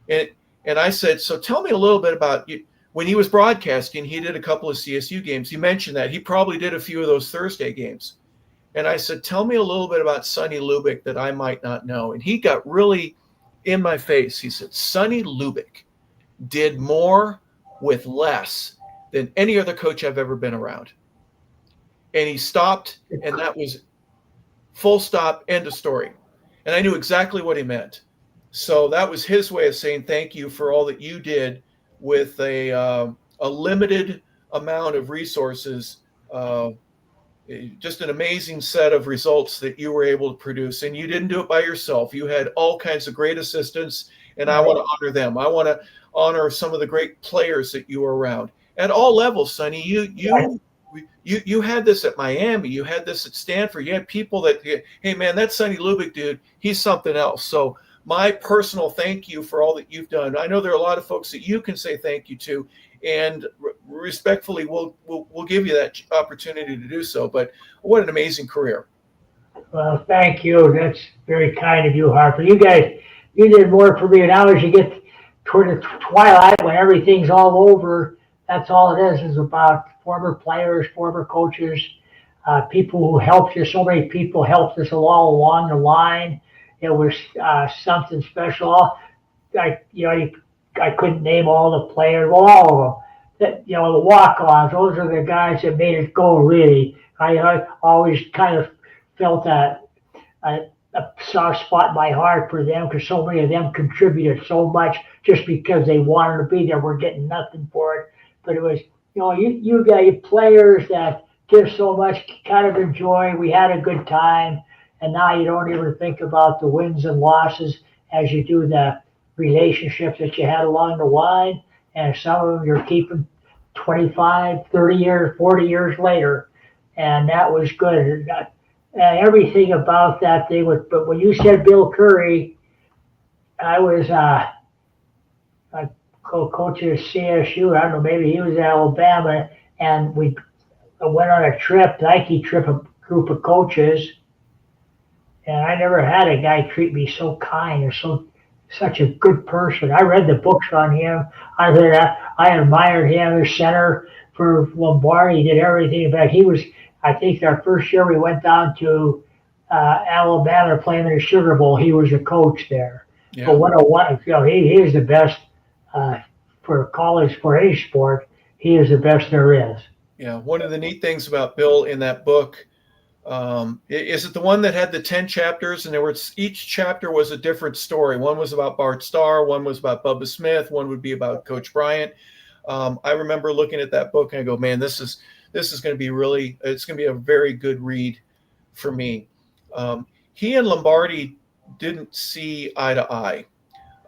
And I said, so tell me a little bit about you. When he was broadcasting, he did a couple of CSU games. He mentioned that. He probably did a few of those Thursday games. And I said, tell me a little bit about Sonny Lubick that I might not know. And he got really in my face. He said, Sonny Lubick did more with less than any other coach I've ever been around. And he stopped, and that was full stop, end of story. And I knew exactly what he meant. So that was his way of saying thank you for all that you did with a limited amount of resources. Just an amazing set of results that you were able to produce. And you didn't do it by yourself. You had all kinds of great assistants, and I want to honor them. I want to honor some of the great players that you were around at all levels, Sonny. You had this at Miami. You had this at Stanford. You had people that, hey, man, that Sonny Lubick dude, he's something else. So my personal thank you for all that you've done. I know there are a lot of folks that you can say thank you to, and respectfully, we'll give you that opportunity to do so. But what an amazing career. Well, thank you. That's very kind of you, Harper. You guys, you did more for me. Now as you get toward the twilight when everything's all over, that's all it is about former players, former coaches, people who helped us. So many people helped us all along the line. It was something special. I couldn't name all the players, well, all of them. That, the walk-ons, those are the guys that made it go, really. I always kind of felt a soft spot in my heart for them because so many of them contributed so much just because they wanted to be there. We're getting nothing for it. But it was, you got players that give so much kind of enjoy. We had a good time. And now you don't even think about the wins and losses as you do the relationships that you had along the line. And some of them you're keeping 25, 30 years, 40 years later. And that was good. And everything about that thing was, but when you said Bill Curry, I was coach of CSU. I don't know, maybe he was at Alabama, and we went on a trip, Nike trip, a group of coaches. And I never had a guy treat me so kind and such a good person. I read the books on him. I admired him as center for Lombardi. He did everything. In fact, I think our first year we went down to Alabama playing in the Sugar Bowl. He was the coach there. Yeah. But he is the best for college, for any sport. He is the best there is. Yeah, one of the neat things about Bill in that book, is it the one that had the 10 chapters, and each chapter was a different story. One was about Bart Starr, one was about Bubba Smith, one would be about Coach Bryant. I remember looking at that book and I go, man, this is going to be it's going to be a very good read for me. He and Lombardi didn't see eye to eye.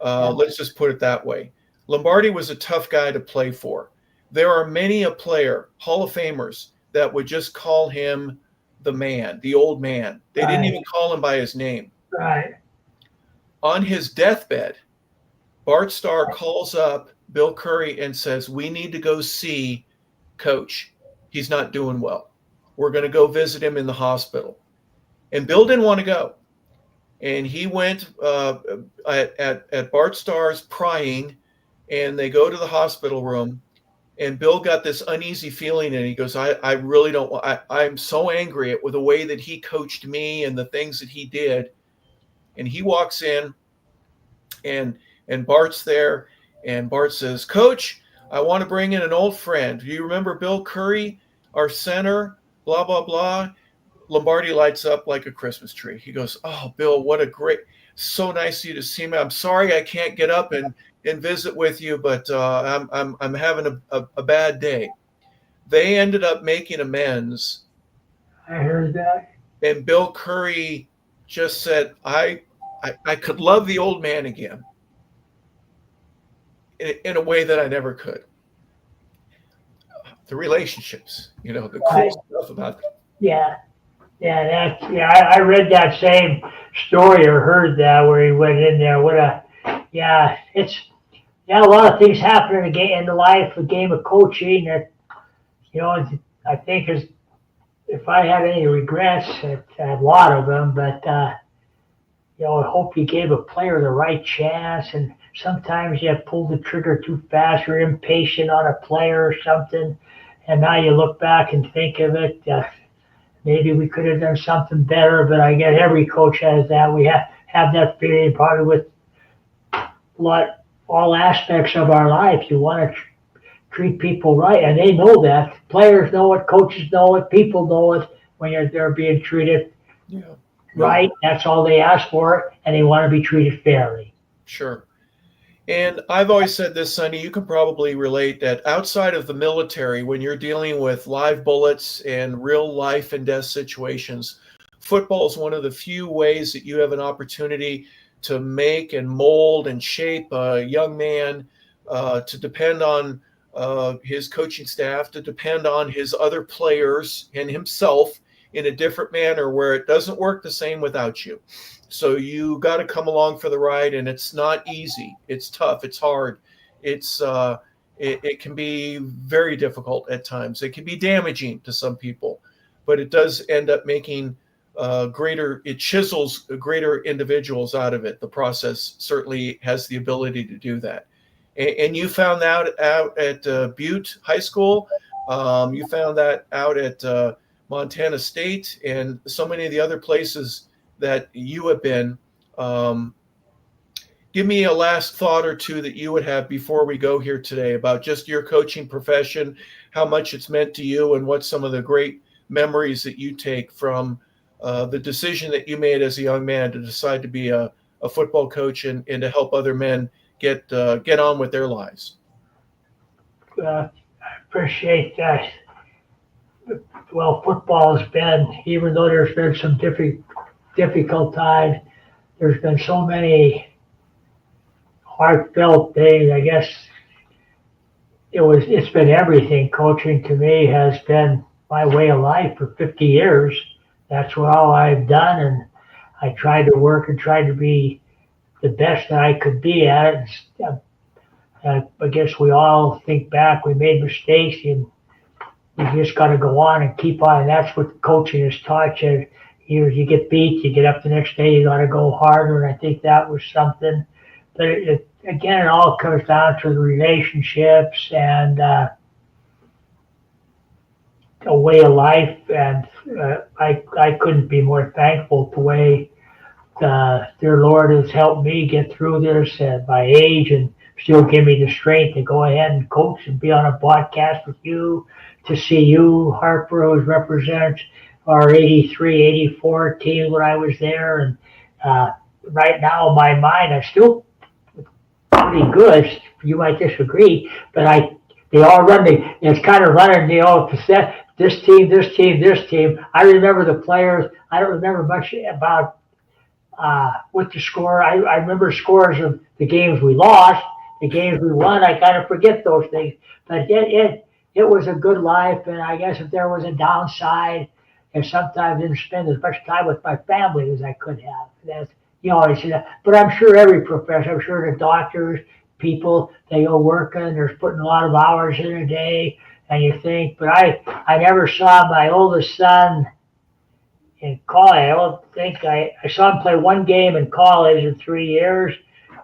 Let's just put it that way. Lombardi was a tough guy to play for. There are many a player, Hall of Famers, that would just call him the man, the old man. They didn't even call him by his name. Right. On his deathbed, Bart Starr calls up Bill Curry and says, we need to go see Coach. He's not doing well. We're going to go visit him in the hospital. And Bill didn't want to go. And he went at Bart Starr's prying, and they go to the hospital room. And Bill got this uneasy feeling, and he goes, I really don't want, I'm so angry with the way that he coached me and the things that he did. And he walks in, and Bart's there, and Bart says, Coach, I want to bring in an old friend. Do you remember Bill Curry, our center, blah, blah, blah? Lombardi lights up like a Christmas tree. He goes, oh, Bill, so nice of you to see me. I'm sorry I can't get up and visit with you, but I'm having a bad day. They ended up making amends. I heard that. And Bill Curry just said, I could love the old man again in a way that I never could. The relationships, the cool stuff about them. Yeah. I read that same story or heard that where he went in there. A lot of things happen in the life, a game of coaching that, I think if I had any regrets, I have a lot of them, but, I hope you gave a player the right chance. And sometimes you have pulled the trigger too fast or impatient on a player or something. And now you look back and think of it, maybe we could have done something better, but I guess every coach has that. We have that feeling probably with all aspects of our life. You want to treat people right, and they know that. Players know it, coaches know it, people know it when they're being treated right. That's all they ask for, and they want to be treated fairly. Sure. And I've always said this, Sonny, you can probably relate that outside of the military, when you're dealing with live bullets and real life and death situations, football is one of the few ways that you have an opportunity to make and mold and shape a young man, to depend on his coaching staff, to depend on his other players and himself in a different manner where it doesn't work the same without you. So you got to come along for the ride, and it's not easy. It's tough. It's hard. It can be very difficult at times. It can be damaging to some people, but it does end up making it chisels greater individuals out of it. The process certainly has the ability to do that. And you found that out at Butte High School. You found that out at Montana State and so many of the other places that you have been. Give me a last thought or two that you would have before we go here today about just your coaching profession, how much it's meant to you, and what some of the great memories that you take from the decision that you made as a young man to decide to be a football coach and to help other men get on with their lives. I appreciate that. Well, football has been, even though there's been some difficult times, there's been so many heartfelt things. I guess it's been everything. Coaching to me has been my way of life for 50 years. That's all I've done, and I tried to work and tried to be the best that I could be at it. I guess we all think back, we made mistakes, and you just got to go on and keep on. And that's what coaching has taught you. You get beat, you get up the next day, you got to go harder. And I think that was something. But again, it all comes down to the relationships and a way of life. And I couldn't be more thankful the way dear Lord has helped me get through this at my age and still give me the strength to go ahead and coach and be on a broadcast with you, to see you, Harper, who represents our 83, 84 team when I was there. And right now, in my mind, I'm still pretty good. You might disagree, but they all run it's kind of running, this team, this team, this team. I remember the players. I don't remember much about what the score. I remember scores of the games we lost, the games we won. I kind of forget those things, but it was a good life. And I guess if there was a downside, and sometimes I didn't spend as much time with my family as I could have. That's, you always say that. But I'm sure every profession, I'm sure the doctors, people, they go working, they're putting a lot of hours in a day, and you think, but I never saw my oldest son in college. I don't think I saw him play one game in college in 3 years,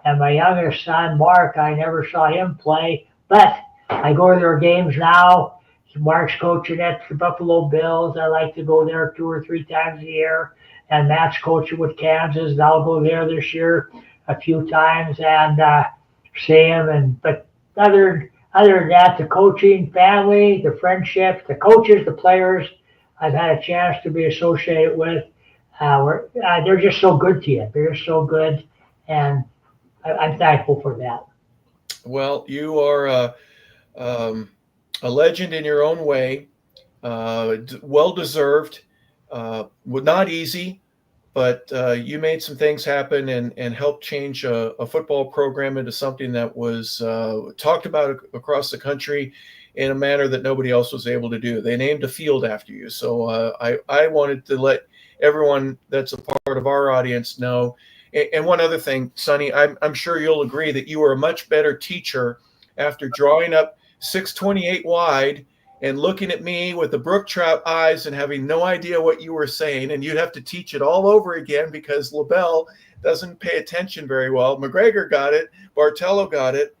and my youngest son, Mark, I never saw him play, but I go to their games now. Mark's coaching at the Buffalo Bills. I like to go there 2 or 3 times a year, and Matt's coaching with Kansas, and I'll go there this year a few times and see him. But other than that, the coaching, family, the friendships, the coaches, the players, I've had a chance to be associated with. They're just so good to you. They're just so good, and I'm thankful for that. Well, you are a legend in your own way, well-deserved, not easy, but you made some things happen and helped change a football program into something that was talked about across the country in a manner that nobody else was able to do. They named a field after you. So I wanted to let everyone that's a part of our audience know. And one other thing, Sonny, I'm sure you'll agree that you were a much better teacher after drawing up 628 wide and looking at me with the brook trout eyes and having no idea what you were saying. And you'd have to teach it all over again because LaBelle doesn't pay attention very well. McGregor got it. Bartello got it.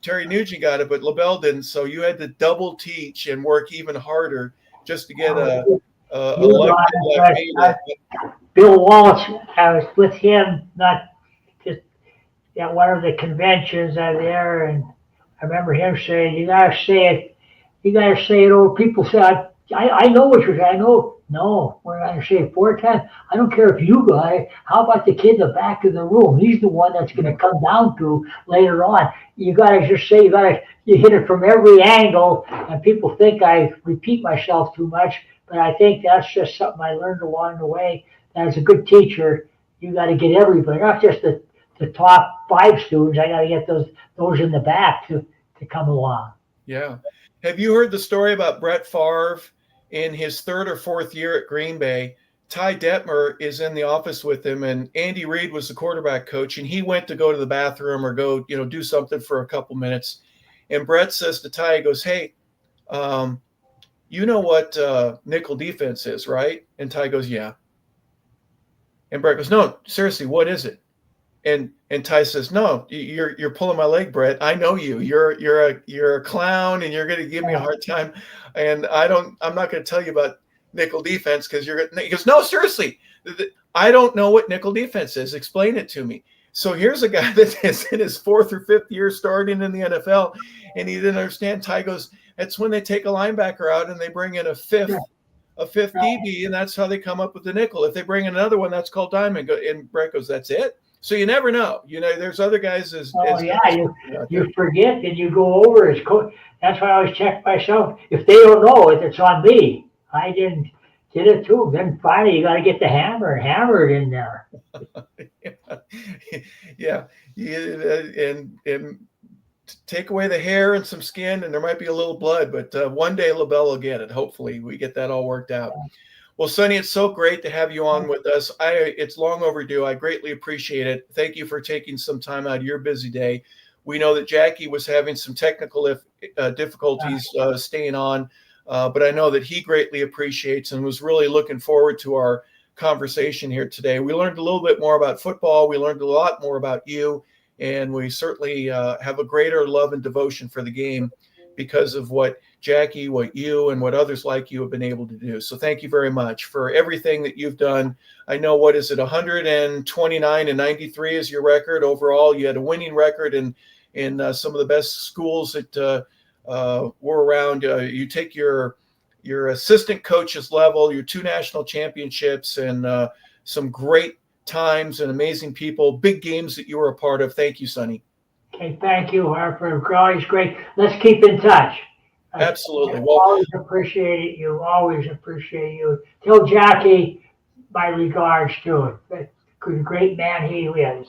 Terry Nugent got it, but LaBelle didn't. So you had to double teach and work even harder just to get a Bill Walsh, I was with him, not just at one of the conventions out there, and I remember him saying, "You gotta say it. You gotta say it over." People say, "I know what you're saying. I know." No, we're gonna say it 4 times. I don't care if you got it. How about the kid in the back of the room? He's the one that's gonna come down to later on. You gotta just say you hit it from every angle, and people think I repeat myself too much, but I think that's just something I learned along the way. That as a good teacher, you got to get everybody, not just the top 5 students. I got to get those in the back to come along. Yeah. Have you heard the story about Brett Favre in his 3rd or 4th year at Green Bay? Ty Detmer is in the office with him, and Andy Reid was the quarterback coach, and he went to go to the bathroom or go, do something for a couple minutes. And Brett says to Ty, he goes, "Hey, you know what nickel defense is, right?" And Ty goes, "Yeah." And Brett goes, "No, seriously, what is it?" And Ty says, "No, you're pulling my leg, Brett. I know you. You're a clown, and you're going to give me a hard time. And I'm not going to tell you about nickel defense because you're." He goes, "No, seriously, I don't know what nickel defense is. Explain it to me." So here's a guy that is in his 4th or 5th year starting in the NFL, and he didn't understand. Ty goes, "That's when they take a linebacker out and they bring in a fifth DB, and that's how they come up with the nickel. If they bring in another one, that's called diamond." And Brett goes, "That's it." So you never know. There's other guys you forget and you go over as coach. That's why I always check myself. If they don't know it, it's on me. I didn't get it too. Then finally, you got to get the hammer and hammer it in there. Yeah, and take away the hair and some skin, and there might be a little blood, but one day LaBelle will get it. Hopefully, we get that all worked out. Well, Sonny, it's so great to have you on with us. It's long overdue. I greatly appreciate it. Thank you for taking some time out of your busy day. We know that Jackie was having some technical difficulties staying on, but I know that he greatly appreciates and was really looking forward to our conversation here today. We learned a little bit more about football. We learned a lot more about you, and we certainly have a greater love and devotion for the game because of what Jackie, what you, and what others like you have been able to do. So thank you very much for everything that you've done. I know, 129 and 93 is your record overall. You had a winning record in some of the best schools that were around. You take your assistant coach's level, your 2 national championships, and some great times and amazing people, big games that you were a part of. Thank you, Sonny. Okay, thank you, Harper. Always great. Let's keep in touch. Absolutely. I always appreciate you. Always appreciate you. Tell Jackie my regards to him. Great man he is.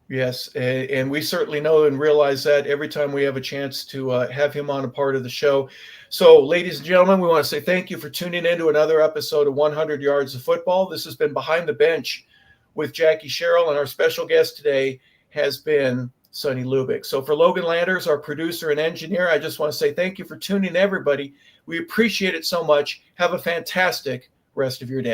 Yes, and we certainly know and realize that every time we have a chance to have him on a part of the show. So, ladies and gentlemen, we want to say thank you for tuning in to another episode of 100 Yards of Football. This has been Behind the Bench with Jackie Sherrill, and our special guest today has been Sonny Lubick. So for Logan Landers, our producer and engineer, I just want to say thank you for tuning in, everybody. We appreciate it so much. Have a fantastic rest of your day.